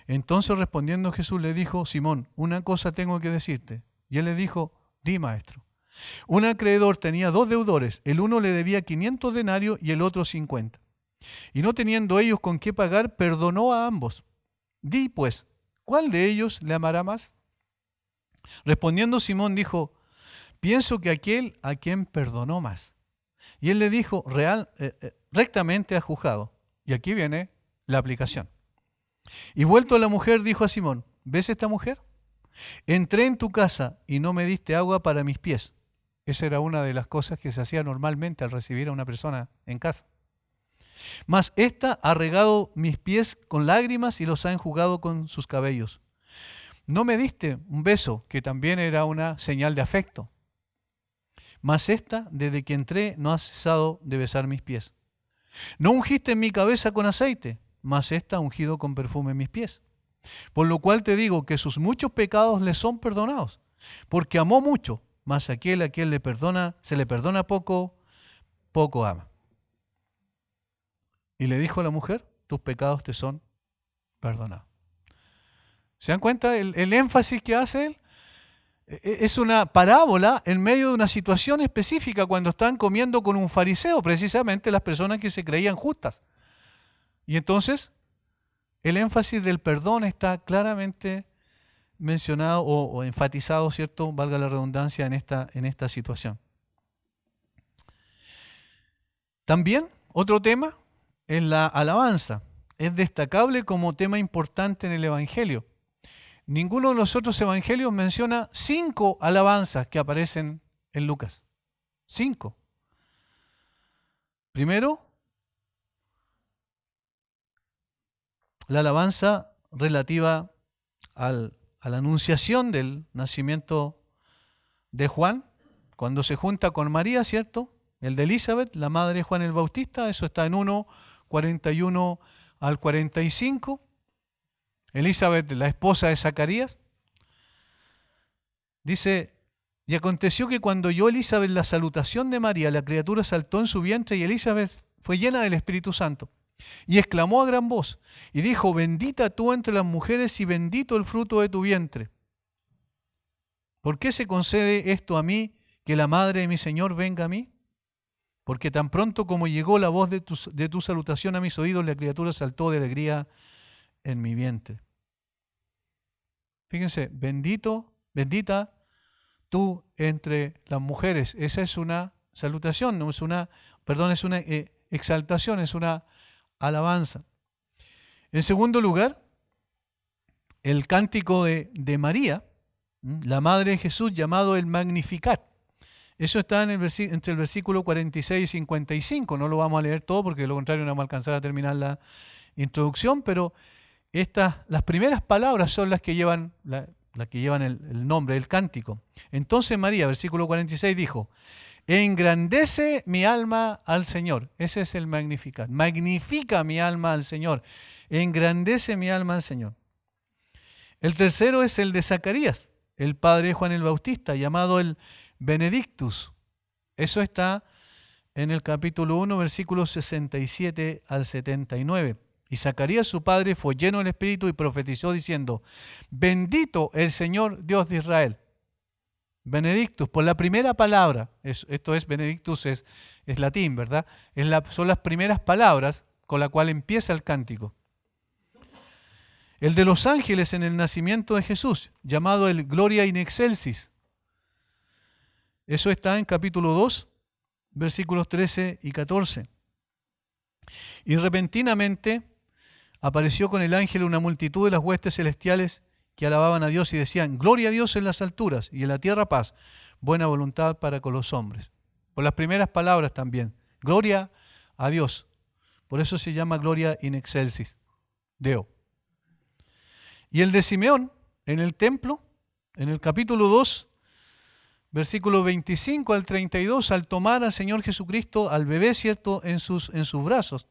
Entonces respondiendo Jesús le dijo: Simón, una cosa tengo que decirte. Y él le dijo: di, maestro. Un acreedor tenía 2 deudores, el uno le debía 500 denarios y el otro 50. Y no teniendo ellos con qué pagar, perdonó a ambos. Di pues, ¿cuál de ellos le amará más? Respondiendo Simón dijo: pienso que aquel a quien perdonó más. Y él le dijo: rectamente has juzgado. Y aquí viene la aplicación. Y vuelto a la mujer, dijo a Simón: ¿ves esta mujer? Entré en tu casa y no me diste agua para mis pies. Esa era una de las cosas que se hacía normalmente al recibir a una persona en casa. Mas ésta ha regado mis pies con lágrimas y los ha enjugado con sus cabellos. No me diste un beso, que también era una señal de afecto. Mas ésta, desde que entré, no ha cesado de besar mis pies. No ungiste mi cabeza con aceite, mas ésta ha ungido con perfume mis pies. Por lo cual te digo que sus muchos pecados le son perdonados, porque amó mucho, mas aquel a quien se le perdona poco, poco ama. Y le dijo a la mujer: tus pecados te son perdonados. ¿Se dan cuenta el énfasis que hace él? Es una parábola en medio de una situación específica, cuando están comiendo con un fariseo, precisamente las personas que se creían justas. Y entonces el énfasis del perdón está claramente mencionado o enfatizado, ¿cierto? Valga la redundancia, en esta situación. También otro tema es la alabanza. Es destacable como tema importante en el Evangelio. Ninguno de los otros evangelios menciona 5 alabanzas que aparecen en Lucas. 5. Primero, la alabanza relativa a la anunciación del nacimiento de Juan, cuando se junta con María, ¿cierto? El de Elizabeth, la madre de Juan el Bautista, eso está en 1:41 al 45. Elizabeth, la esposa de Zacarías, dice: y aconteció que cuando oyó Elizabeth la salutación de María, la criatura saltó en su vientre y Elizabeth fue llena del Espíritu Santo. Y exclamó a gran voz y dijo: bendita tú entre las mujeres y bendito el fruto de tu vientre. ¿Por qué se concede esto a mí, que la madre de mi Señor venga a mí? Porque tan pronto como llegó la voz de tu salutación a mis oídos, la criatura saltó de alegría en mi vientre. Fíjense, bendita tú entre las mujeres. Esa es una salutación, no es una, es una exaltación, es una alabanza. En segundo lugar, el cántico de María, la madre de Jesús, llamado el Magnificat. Eso está entre el versículo 46 y 55. No lo vamos a leer todo porque de lo contrario no vamos a alcanzar a terminar la introducción, pero las primeras palabras son las que llevan el nombre del cántico. Entonces María, versículo 46, dijo: engrandece mi alma al Señor. Ese es el Magnificat. Magnifica mi alma al Señor. Engrandece mi alma al Señor. El tercero es el de Zacarías, el padre de Juan el Bautista, llamado el Benedictus. Eso está en el capítulo 1, versículos 67 al 79. Y Zacarías su padre fue lleno del Espíritu y profetizó diciendo: bendito el Señor Dios de Israel. Benedictus, por la primera palabra, esto es, Benedictus es latín, ¿verdad? Son las primeras palabras con la cual empieza el cántico. El de los ángeles en el nacimiento de Jesús, llamado el Gloria in Excelsis. Eso está en capítulo 2, versículos 13 y 14. Y repentinamente apareció con el ángel una multitud de las huestes celestiales que alababan a Dios y decían: gloria a Dios en las alturas y en la tierra paz, buena voluntad para con los hombres. Por las primeras palabras también, gloria a Dios. Por eso se llama gloria in excelsis, Deo. Y el de Simeón, en el templo, en el capítulo 2, versículo 25 al 32, al tomar al Señor Jesucristo, al bebé, ¿cierto?, en sus brazos.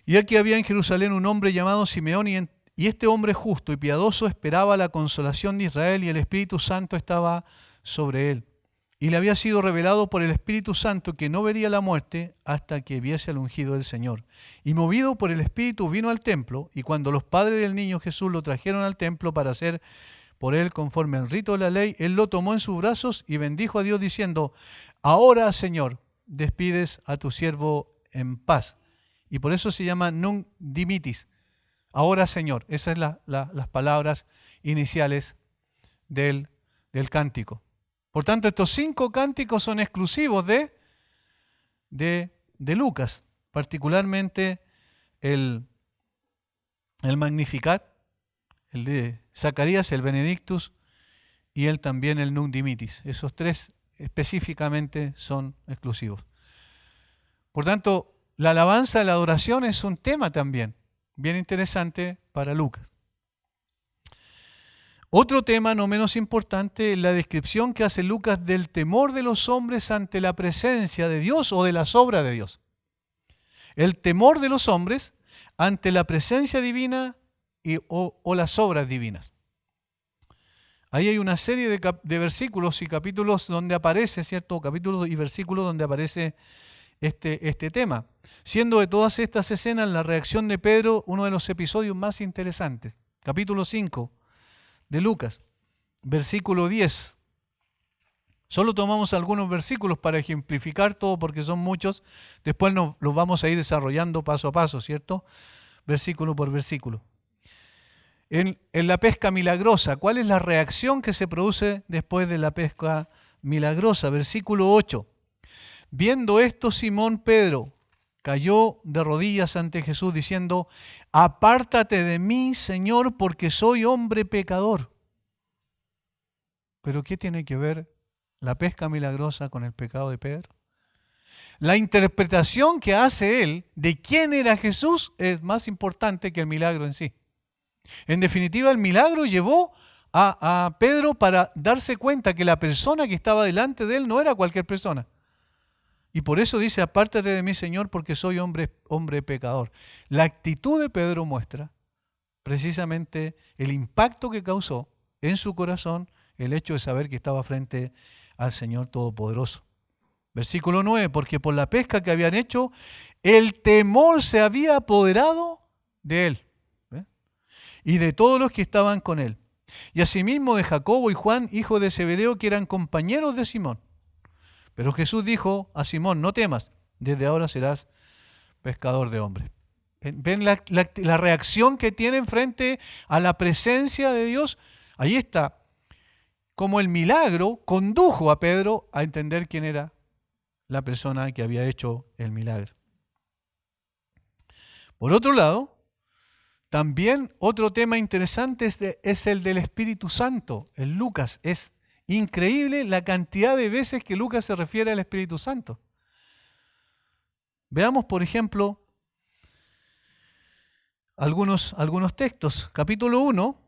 Y aquí había en Jerusalén un hombre llamado Simeón, y este hombre justo y piadoso esperaba la consolación de Israel, y el Espíritu Santo estaba sobre él. Y le había sido revelado por el Espíritu Santo que no vería la muerte hasta que viese al ungido del Señor. Y movido por el Espíritu vino al templo, y cuando los padres del niño Jesús lo trajeron al templo para hacer por él conforme al rito de la ley, él lo tomó en sus brazos y bendijo a Dios diciendo: ahora, Señor, despides a tu siervo en paz. Y por eso se llama nunc dimittis. Ahora, Señor. Esas son las palabras iniciales del cántico. Por tanto, estos 5 cánticos son exclusivos de Lucas, particularmente el Magnificat, el de Zacarías, el Benedictus y también el Nunc Dimittis. Esos 3 específicamente son exclusivos. Por tanto, la alabanza, la adoración es un tema también bien interesante para Lucas. Otro tema no menos importante es la descripción que hace Lucas del temor de los hombres ante la presencia de Dios o de las obras de Dios. El temor de los hombres ante la presencia divina o las obras divinas. Ahí hay una serie de versículos y capítulos donde aparece, ¿cierto? Capítulos y versículos donde aparece este tema. Siendo de todas estas escenas la reacción de Pedro uno de los episodios más interesantes. Capítulo 5 de Lucas, versículo 10. Solo tomamos algunos versículos para ejemplificar todo porque son muchos. Después los vamos a ir desarrollando paso a paso, ¿cierto? Versículo por versículo. En la pesca milagrosa, ¿cuál es la reacción que se produce después de la pesca milagrosa? Versículo 8. Viendo esto, Simón Pedro cayó de rodillas ante Jesús diciendo: apártate de mí, Señor, porque soy hombre pecador. ¿Pero qué tiene que ver la pesca milagrosa con el pecado de Pedro? La interpretación que hace él de quién era Jesús es más importante que el milagro en sí. En definitiva, el milagro llevó a Pedro para darse cuenta que la persona que estaba delante de él no era cualquier persona. Y por eso dice: apártate de mí, Señor, porque soy hombre pecador. La actitud de Pedro muestra precisamente el impacto que causó en su corazón el hecho de saber que estaba frente al Señor Todopoderoso. Versículo 9, porque por la pesca que habían hecho, el temor se había apoderado de él, y de todos los que estaban con él. Y asimismo de Jacobo y Juan, hijo de Zebedeo, que eran compañeros de Simón. Pero Jesús dijo a Simón: no temas, desde ahora serás pescador de hombres. ¿Ven la reacción que tienen frente a la presencia de Dios? Ahí está, como el milagro condujo a Pedro a entender quién era la persona que había hecho el milagro. Por otro lado, también otro tema interesante es el del Espíritu Santo. En Lucas es increíble la cantidad de veces que Lucas se refiere al Espíritu Santo. Veamos, por ejemplo, algunos textos. Capítulo 1,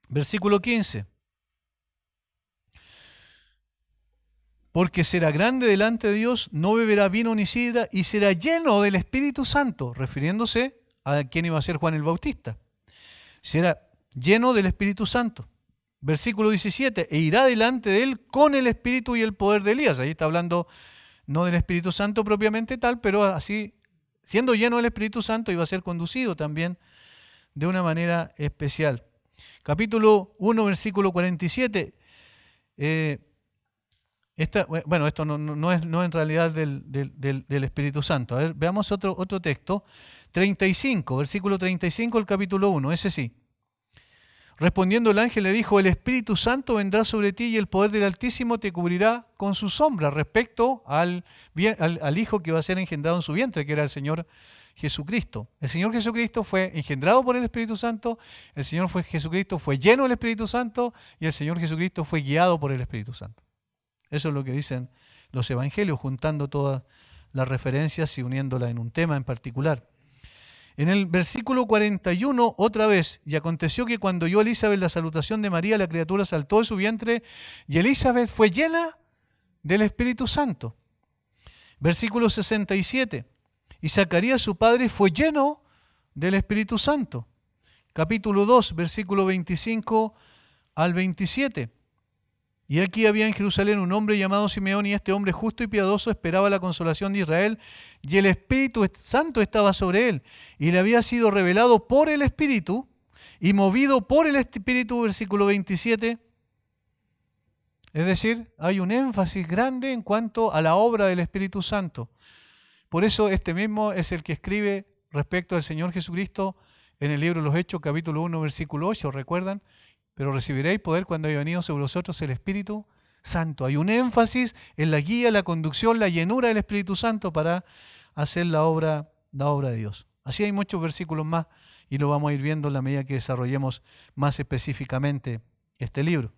versículo 15. Porque será grande delante de Dios, no beberá vino ni sidra, y será lleno del Espíritu Santo, refiriéndose a quien iba a ser Juan el Bautista. Será lleno del Espíritu Santo. Versículo 17, e irá delante de él con el Espíritu y el poder de Elías. Ahí está hablando no del Espíritu Santo propiamente tal, pero así, siendo lleno del Espíritu Santo, iba a ser conducido también de una manera especial. Capítulo 1, versículo 47. Esto no es en realidad del Espíritu Santo. A ver, veamos otro texto. 35, versículo 35 del capítulo 1, ese sí. Respondiendo el ángel le dijo, el Espíritu Santo vendrá sobre ti y el poder del Altísimo te cubrirá con su sombra, respecto al Hijo que va a ser engendrado en su vientre, que era el Señor Jesucristo. El Señor Jesucristo fue engendrado por el Espíritu Santo, el Señor Jesucristo fue lleno del Espíritu Santo y el Señor Jesucristo fue guiado por el Espíritu Santo. Eso es lo que dicen los evangelios, juntando todas las referencias y uniéndolas en un tema en particular. En el versículo 41, otra vez, y aconteció que cuando oyó Elizabeth la salutación de María, la criatura saltó de su vientre y Elizabeth fue llena del Espíritu Santo. Versículo 67, y Zacarías su padre fue lleno del Espíritu Santo. Capítulo 2, versículo 25 al 27. Y aquí había en Jerusalén un hombre llamado Simeón, y este hombre justo y piadoso esperaba la consolación de Israel, y el Espíritu Santo estaba sobre él, y le había sido revelado por el Espíritu, y movido por el Espíritu, versículo 27. Es decir, hay un énfasis grande en cuanto a la obra del Espíritu Santo. Por eso este mismo es el que escribe respecto al Señor Jesucristo en el libro de los Hechos, capítulo 1, versículo 8, ¿recuerdan? Pero recibiréis poder cuando haya venido sobre vosotros el Espíritu Santo. Hay un énfasis en la guía, la conducción, la llenura del Espíritu Santo para hacer la obra de Dios. Así hay muchos versículos más y lo vamos a ir viendo en la medida que desarrollemos más específicamente este libro.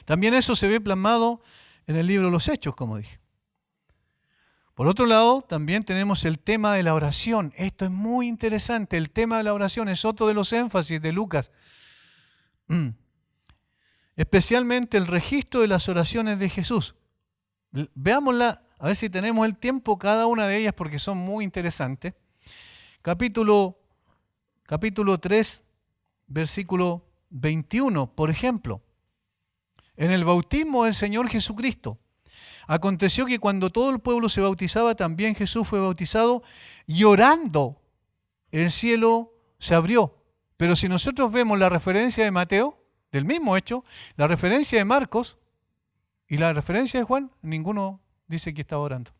También eso se ve plasmado en el libro de los Hechos, como dije. Por otro lado, también tenemos el tema de la oración. Esto es muy interesante. El tema de la oración es otro de los énfasis de Lucas. Especialmente el registro de las oraciones de Jesús. Veámosla, a ver si tenemos el tiempo cada una de ellas porque son muy interesantes. Capítulo 3, versículo 21, por ejemplo. En el bautismo del Señor Jesucristo, aconteció que cuando todo el pueblo se bautizaba, también Jesús fue bautizado y orando el cielo se abrió. Pero si nosotros vemos la referencia de Mateo, del mismo hecho, la referencia de Marcos y la referencia de Juan, ninguno dice que estaba orando.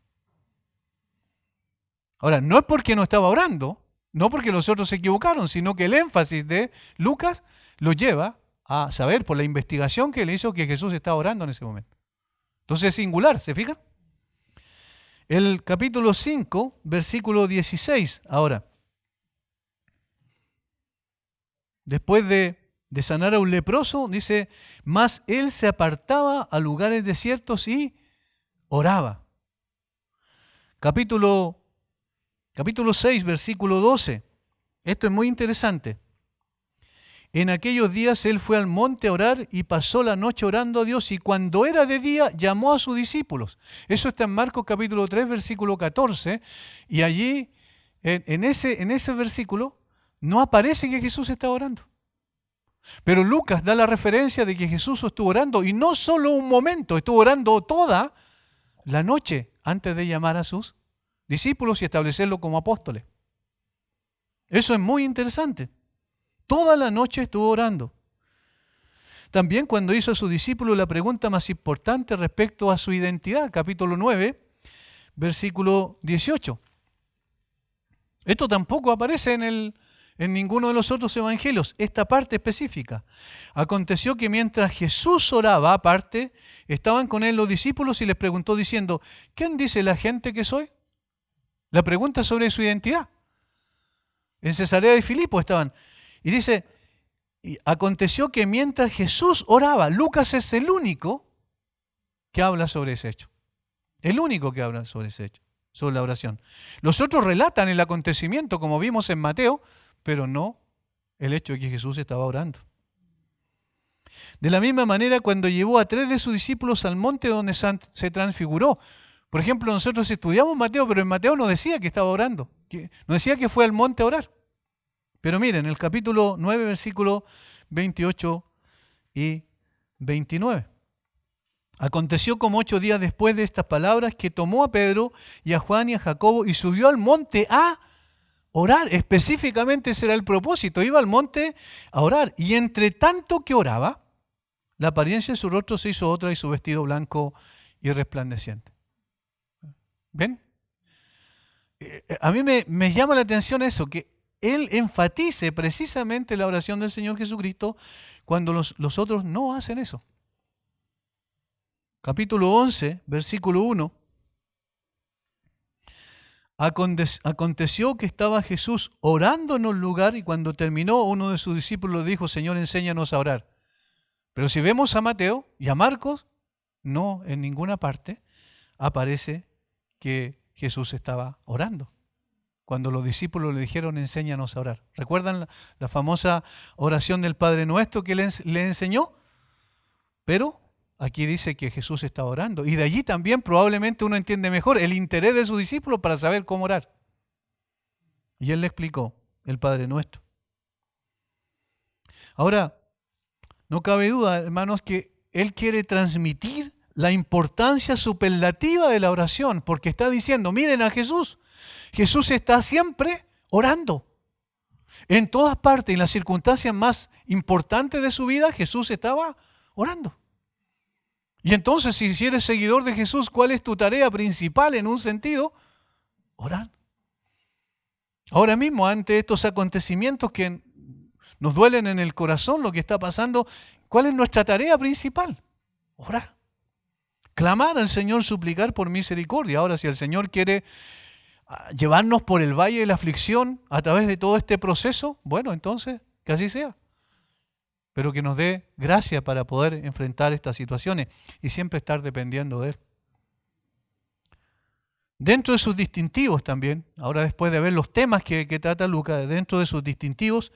Ahora, no es porque no estaba orando, no porque los otros se equivocaron, sino que el énfasis de Lucas lo lleva a saber por la investigación que le hizo que Jesús estaba orando en ese momento. Entonces es singular, ¿se fijan? El capítulo 5, versículo 16, ahora. Después de sanar a un leproso, dice, mas él se apartaba a lugares desiertos y oraba. Capítulo 6, versículo 12. Esto es muy interesante. En aquellos días él fue al monte a orar y pasó la noche orando a Dios, y cuando era de día llamó a sus discípulos. Eso está en Marcos capítulo 3, versículo 14, y allí, en ese versículo, no aparece que Jesús estaba orando. Pero Lucas da la referencia de que Jesús estuvo orando, y no solo un momento, estuvo orando toda la noche antes de llamar a sus discípulos y establecerlo como apóstoles. Eso es muy interesante. Toda la noche estuvo orando. También cuando hizo a sus discípulos la pregunta más importante respecto a su identidad, capítulo 9, versículo 18. Esto tampoco aparece en ninguno de los otros evangelios, esta parte específica. Aconteció que mientras Jesús oraba, aparte, estaban con él los discípulos y les preguntó diciendo, ¿quién dice la gente que soy? La pregunta sobre su identidad. En Cesarea de Filipo estaban. Y dice, aconteció que mientras Jesús oraba, Lucas es el único que habla sobre ese hecho. El único que habla sobre ese hecho, sobre la oración. Los otros relatan el acontecimiento, como vimos en Mateo, pero no el hecho de que Jesús estaba orando. De la misma manera, cuando llevó a 3 de sus discípulos al monte donde se transfiguró. Por ejemplo, nosotros estudiamos Mateo, pero en Mateo no decía que estaba orando. No decía que fue al monte a orar. Pero miren, el capítulo 9, versículo 28 y 29. Aconteció como 8 días después de estas palabras que tomó a Pedro y a Juan y a Jacobo y subió al monte a orar. Específicamente ese era el propósito. Iba al monte a orar. Y entre tanto que oraba, la apariencia de su rostro se hizo otra y su vestido blanco y resplandeciente. ¿Ven? A mí me llama la atención eso, que Él enfatice precisamente la oración del Señor Jesucristo cuando los otros no hacen eso. Capítulo 11, versículo 1. Aconteció que estaba Jesús orando en un lugar y cuando terminó uno de sus discípulos le dijo, Señor, enséñanos a orar. Pero si vemos a Mateo y a Marcos, no en ninguna parte aparece que Jesús estaba orando. Cuando los discípulos le dijeron, enséñanos a orar. ¿Recuerdan la famosa oración del Padre Nuestro que le enseñó? Pero aquí dice que Jesús estaba orando. Y de allí también probablemente uno entiende mejor el interés de sus discípulos para saber cómo orar. Y él le explicó el Padre Nuestro. Ahora, no cabe duda, hermanos, que él quiere transmitir la importancia superlativa de la oración, porque está diciendo, miren a Jesús. Jesús está siempre orando. En todas partes, en las circunstancias más importantes de su vida, Jesús estaba orando. Y entonces, si eres seguidor de Jesús, ¿cuál es tu tarea principal en un sentido? Orar. Ahora mismo, ante estos acontecimientos que nos duelen en el corazón, lo que está pasando, ¿cuál es nuestra tarea principal? Orar. Clamar al Señor, suplicar por misericordia. Ahora, si el Señor quiere llevarnos por el valle de la aflicción a través de todo este proceso, bueno, entonces, que así sea. Pero que nos dé gracia para poder enfrentar estas situaciones y siempre estar dependiendo de Él. Dentro de sus distintivos también, ahora después de ver los temas que trata Lucas, dentro de sus distintivos,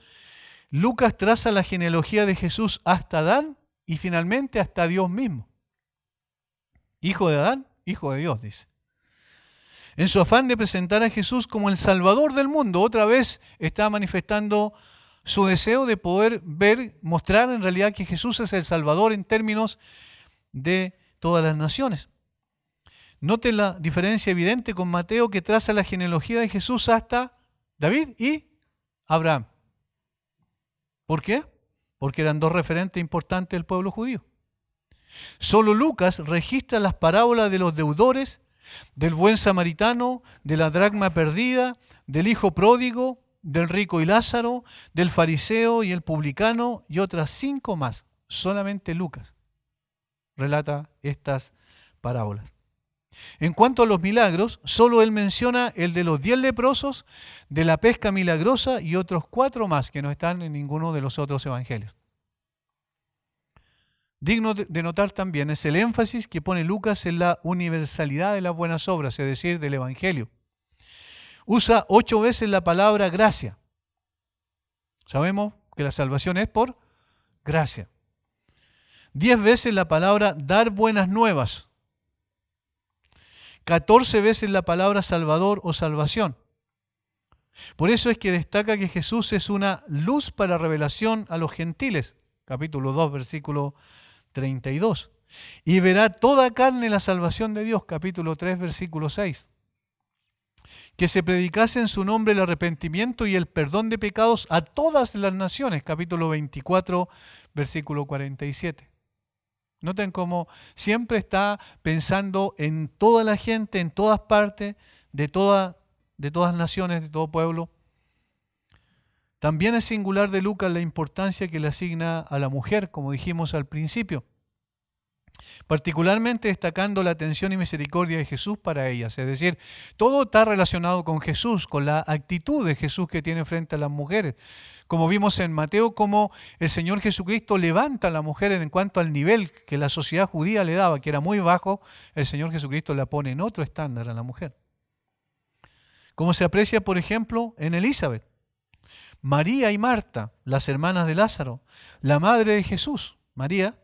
Lucas traza la genealogía de Jesús hasta Adán y finalmente hasta Dios mismo. Hijo de Adán, hijo de Dios, dice. En su afán de presentar a Jesús como el Salvador del mundo, otra vez está manifestando su deseo de poder mostrar en realidad que Jesús es el Salvador en términos de todas las naciones. Note la diferencia evidente con Mateo, que traza la genealogía de Jesús hasta David y Abraham. ¿Por qué? Porque eran dos referentes importantes del pueblo judío. Solo Lucas registra las parábolas de los deudores, del buen samaritano, de la dracma perdida, del hijo pródigo, del rico y Lázaro, del fariseo y el publicano y otras 5 más. Solamente Lucas relata estas parábolas. En cuanto a los milagros, solo él menciona el de los 10 leprosos, de la pesca milagrosa y otros 4 más que no están en ninguno de los otros evangelios. Digno de notar también es el énfasis que pone Lucas en la universalidad de las buenas obras, es decir, del evangelio. Usa 8 veces la palabra gracia. Sabemos que la salvación es por gracia. 10 veces la palabra dar buenas nuevas. 14 veces la palabra salvador o salvación. Por eso es que destaca que Jesús es una luz para revelación a los gentiles. Capítulo 2, versículo 32. Y verá toda carne la salvación de Dios. Capítulo 3, versículo 6. Que se predicase en su nombre el arrepentimiento y el perdón de pecados a todas las naciones. Capítulo 24, versículo 47. Noten cómo siempre está pensando en toda la gente, en todas partes, de todas naciones, de todo pueblo. También es singular de Lucas la importancia que le asigna a la mujer, como dijimos al principio, particularmente destacando la atención y misericordia de Jesús para ellas. Es decir, todo está relacionado con Jesús, con la actitud de Jesús que tiene frente a las mujeres. Como vimos en Mateo, cómo el Señor Jesucristo levanta a la mujer en cuanto al nivel que la sociedad judía le daba, que era muy bajo, el Señor Jesucristo la pone en otro estándar a la mujer. Como se aprecia, por ejemplo, en Elizabeth. María y Marta, las hermanas de Lázaro, la madre de Jesús, María,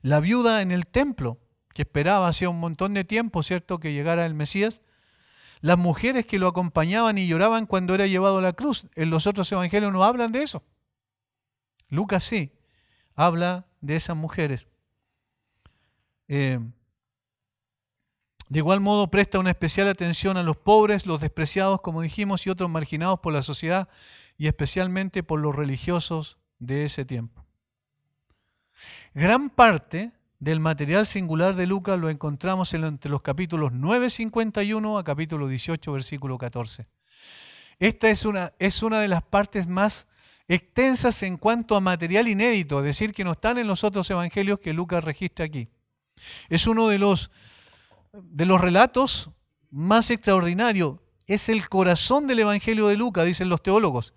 la viuda en el templo, que esperaba hacía un montón de tiempo, ¿cierto?, que llegara el Mesías. Las mujeres que lo acompañaban y lloraban cuando era llevado a la cruz. En los otros evangelios no hablan de eso. Lucas sí, habla de esas mujeres. De igual modo presta una especial atención a los pobres, los despreciados, como dijimos, y otros marginados por la sociedad y especialmente por los religiosos de ese tiempo. Gran parte del material singular de Lucas lo encontramos entre los capítulos 9:51 a capítulo 18, versículo 14. Esta es una de las partes más extensas en cuanto a material inédito, es decir, que no están en los otros evangelios que Lucas registra aquí. Es uno de los relatos más extraordinarios. Es el corazón del evangelio de Lucas, dicen los teólogos.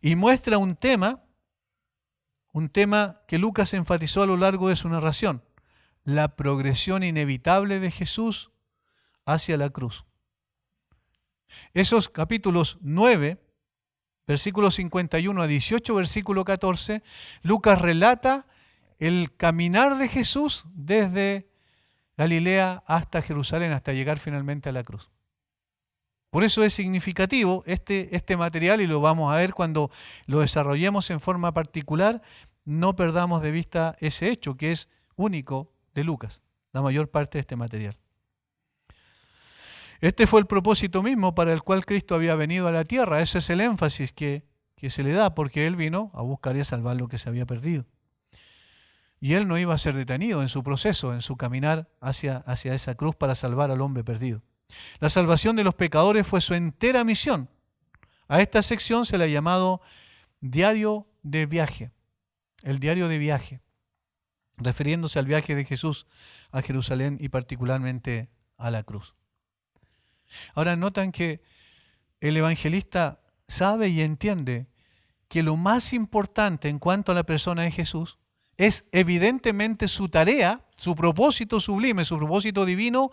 Y muestra un tema que Lucas enfatizó a lo largo de su narración: la progresión inevitable de Jesús hacia la cruz. Esos capítulos 9, versículos 51 a 18, versículo 14, Lucas relata el caminar de Jesús desde Galilea hasta Jerusalén, hasta llegar finalmente a la cruz. Por eso es significativo este material, y lo vamos a ver cuando lo desarrollemos en forma particular. No perdamos de vista ese hecho que es único de Lucas, la mayor parte de este material. Este fue el propósito mismo para el cual Cristo había venido a la tierra. Ese es el énfasis que se le da, porque Él vino a buscar y a salvar lo que se había perdido. Y Él no iba a ser detenido en su proceso, en su caminar hacia esa cruz para salvar al hombre perdido. La salvación de los pecadores fue su entera misión. A esta sección se le ha llamado diario de viaje, el diario de viaje, refiriéndose al viaje de Jesús a Jerusalén y particularmente a la cruz. Ahora notan que el evangelista sabe y entiende que lo más importante en cuanto a la persona de Jesús es evidentemente su tarea, su propósito sublime, su propósito divino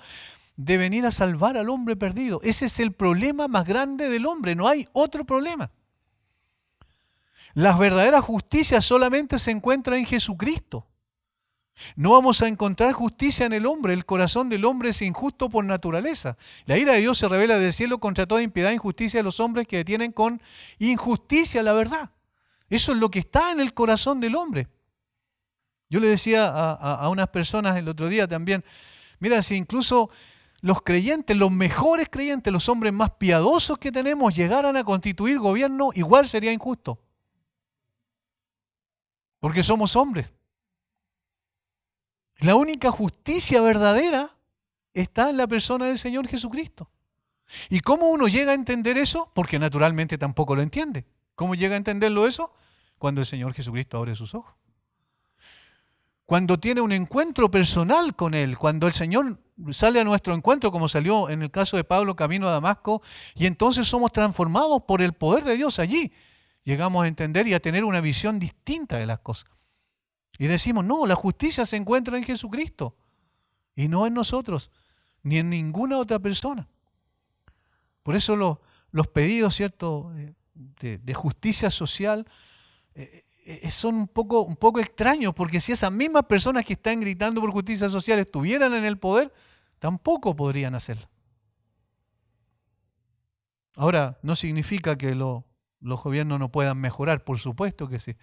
de venir a salvar al hombre perdido. Ese es el problema más grande del hombre, no hay otro problema. La verdadera justicia solamente se encuentra en Jesucristo. No vamos a encontrar justicia en el hombre. El corazón del hombre es injusto por naturaleza. La ira de Dios se revela del cielo contra toda impiedad e injusticia de los hombres que detienen con injusticia la verdad. Eso es lo que está en el corazón del hombre. Yo le decía a unas personas el otro día también, mira, si incluso los creyentes, los mejores creyentes, los hombres más piadosos que tenemos, llegaran a constituir gobierno, igual sería injusto. Porque somos hombres. La única justicia verdadera está en la persona del Señor Jesucristo. ¿Y cómo uno llega a entender eso? Porque naturalmente tampoco lo entiende. ¿Cómo llega a entenderlo eso? Cuando el Señor Jesucristo abre sus ojos. Cuando tiene un encuentro personal con Él, cuando el Señor sale a nuestro encuentro, como salió en el caso de Pablo camino a Damasco, y entonces somos transformados por el poder de Dios allí. Llegamos a entender y a tener una visión distinta de las cosas. Y decimos, no, la justicia se encuentra en Jesucristo y no en nosotros, ni en ninguna otra persona. Por eso los pedidos, ¿cierto?, de justicia social son un poco extraños, porque si esas mismas personas que están gritando por justicia social estuvieran en el poder, tampoco podrían hacerlo. Ahora, no significa que los gobiernos no puedan mejorar, por supuesto que sí,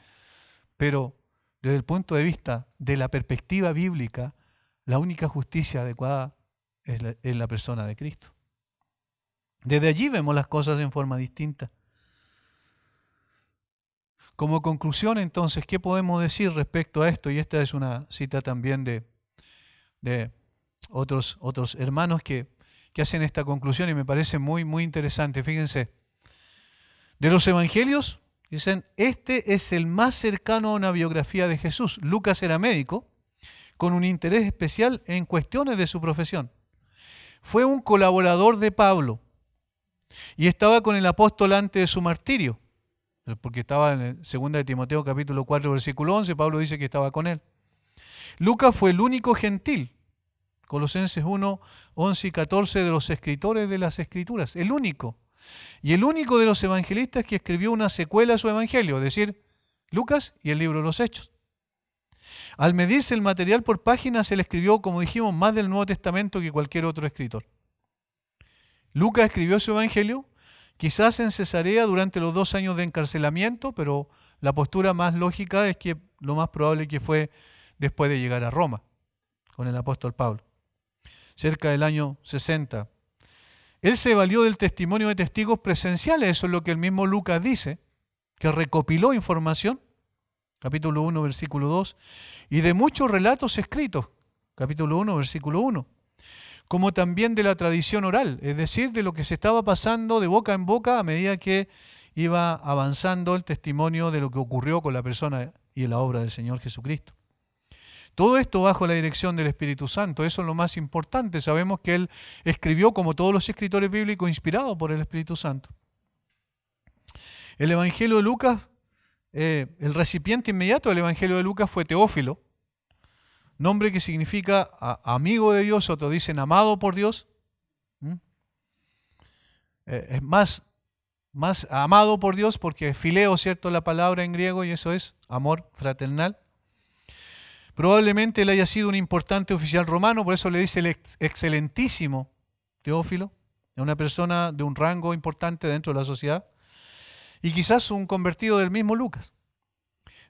pero desde el punto de vista de la perspectiva bíblica, la única justicia adecuada es la persona de Cristo. Desde allí vemos las cosas en forma distinta. Como conclusión, entonces, ¿qué podemos decir respecto a esto? Y esta es una cita también de otros hermanos que hacen esta conclusión y me parece muy, muy interesante. Fíjense, de los evangelios, dicen, este es el más cercano a una biografía de Jesús. Lucas era médico, con un interés especial en cuestiones de su profesión. Fue un colaborador de Pablo y estaba con el apóstol antes de su martirio, porque estaba en 2 de Timoteo capítulo 4 versículo 11, Pablo dice que estaba con él. Lucas fue el único gentil, Colosenses 1, 11 y 14 de los escritores de las Escrituras, el único. Y el único de los evangelistas que escribió una secuela a su evangelio, es decir, Lucas y el libro de los Hechos. Al medirse el material por páginas, se le escribió, como dijimos, más del Nuevo Testamento que cualquier otro escritor. Lucas escribió su evangelio, quizás en Cesarea durante los 2 años de encarcelamiento, pero la postura más lógica es que lo más probable que fue después de llegar a Roma, con el apóstol Pablo, cerca del año 60. Él se valió del testimonio de testigos presenciales, eso es lo que el mismo Lucas dice, que recopiló información, capítulo 1, versículo 2, y de muchos relatos escritos, capítulo 1, versículo 1. como también de la tradición oral, es decir, de lo que se estaba pasando de boca en boca a medida que iba avanzando el testimonio de lo que ocurrió con la persona y la obra del Señor Jesucristo. Todo esto bajo la dirección del Espíritu Santo, eso es lo más importante. Sabemos que Él escribió, como todos los escritores bíblicos, inspirado por el Espíritu Santo. El Evangelio de Lucas, el recipiente inmediato del Evangelio de Lucas fue Teófilo, nombre que significa amigo de Dios, otros dicen amado por Dios. Es más amado por Dios porque fileo, ¿cierto?, la palabra en griego, y eso es amor fraternal. Probablemente él haya sido un importante oficial romano, por eso le dice el excelentísimo Teófilo, una persona de un rango importante dentro de la sociedad, y quizás un convertido del mismo Lucas.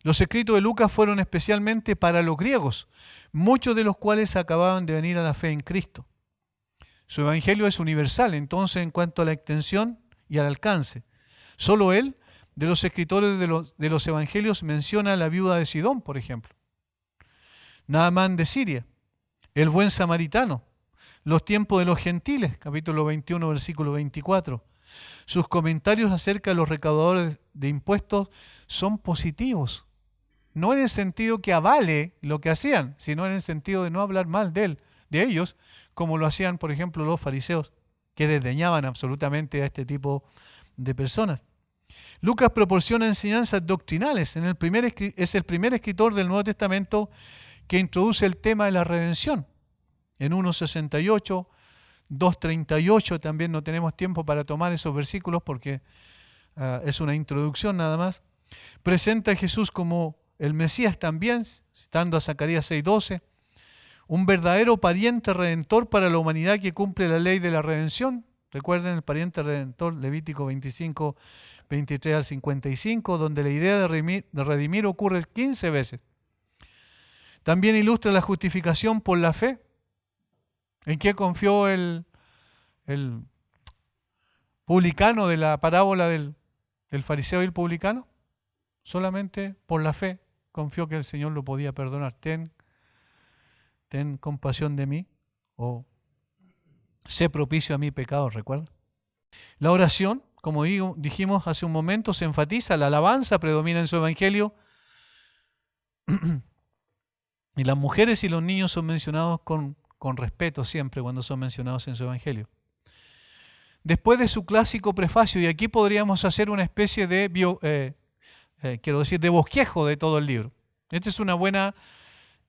Los escritos de Lucas fueron especialmente para los griegos, muchos de los cuales acababan de venir a la fe en Cristo. Su evangelio es universal, entonces, en cuanto a la extensión y al alcance. Solo él, de los escritores de los evangelios, menciona a la viuda de Sidón, por ejemplo. Naamán de Siria, el buen samaritano, los tiempos de los gentiles, capítulo 21, versículo 24. Sus comentarios acerca de los recaudadores de impuestos son positivos. No en el sentido que avale lo que hacían, sino en el sentido de no hablar mal de ellos, como lo hacían, por ejemplo, los fariseos, que desdeñaban absolutamente a este tipo de personas. Lucas proporciona enseñanzas doctrinales. Es el primer escritor del Nuevo Testamento que introduce el tema de la redención. En 1.68, 2.38, también no tenemos tiempo para tomar esos versículos porque es una introducción nada más. Presenta a Jesús como el Mesías también, citando a Zacarías 6.12, un verdadero pariente redentor para la humanidad que cumple la ley de la redención. Recuerden el pariente redentor, Levítico 25, 23 al 55, donde la idea de redimir ocurre 15 veces. También ilustra la justificación por la fe. ¿En qué confió el publicano de la parábola del fariseo y el publicano? Solamente por la fe confió que el Señor lo podía perdonar. Ten compasión de mí, o sé propicio a mi pecado, ¿recuerda? La oración, como dijimos hace un momento, se enfatiza, la alabanza predomina en su evangelio, y las mujeres y los niños son mencionados con respeto siempre cuando son mencionados en su evangelio. Después de su clásico prefacio, y aquí podríamos hacer una especie de de bosquejo de todo el libro. Esta es una buena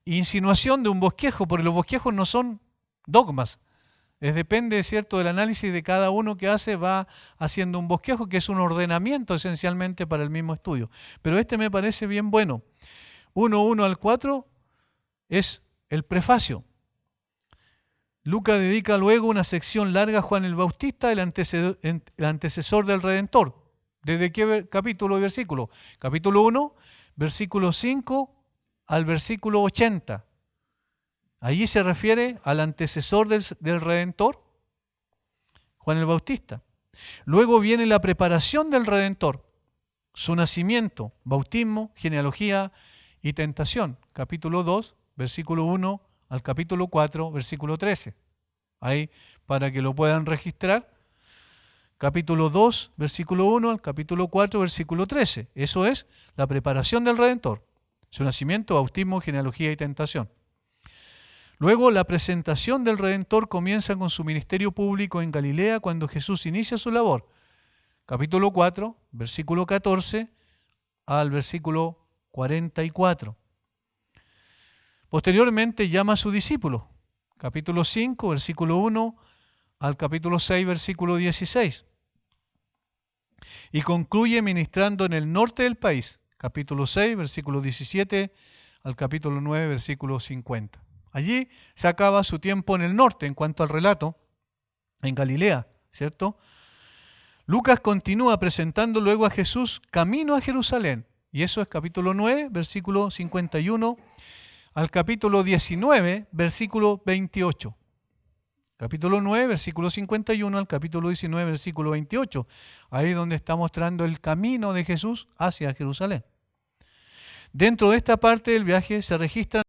insinuación de un bosquejo, porque los bosquejos no son dogmas. Depende, ¿cierto?, del análisis de cada uno que hace, va haciendo un bosquejo que es un ordenamiento esencialmente para el mismo estudio. Pero este me parece bien bueno. 1 al 4 es el prefacio. Lucas dedica luego una sección larga a Juan el Bautista, el antecesor del Redentor. ¿Desde qué capítulo y versículo? Capítulo 1, versículo 5 al versículo 80. Allí se refiere al antecesor del Redentor, Juan el Bautista. Luego viene la preparación del Redentor, su nacimiento, bautismo, genealogía y tentación. Capítulo 2, versículo 1 al capítulo 4, versículo 13. Ahí, para que lo puedan registrar. Capítulo 2, versículo 1 al capítulo 4, versículo 13. Eso es la preparación del Redentor, su nacimiento, bautismo, genealogía y tentación. Luego, la presentación del Redentor comienza con su ministerio público en Galilea cuando Jesús inicia su labor. Capítulo 4, versículo 14 al versículo 44. Posteriormente llama a sus discípulos. Capítulo 5, versículo 1 al capítulo 6, versículo 16. Y concluye ministrando en el norte del país. Capítulo 6, versículo 17 al capítulo 9, versículo 50. Allí se acaba su tiempo en el norte en cuanto al relato, en Galilea, ¿cierto? Lucas continúa presentando luego a Jesús camino a Jerusalén. Y eso es capítulo 9, versículo 51 al capítulo 19, versículo 28. Capítulo 9, versículo 51 al capítulo 19, versículo 28. Ahí donde está mostrando el camino de Jesús hacia Jerusalén. Dentro de esta parte del viaje se registran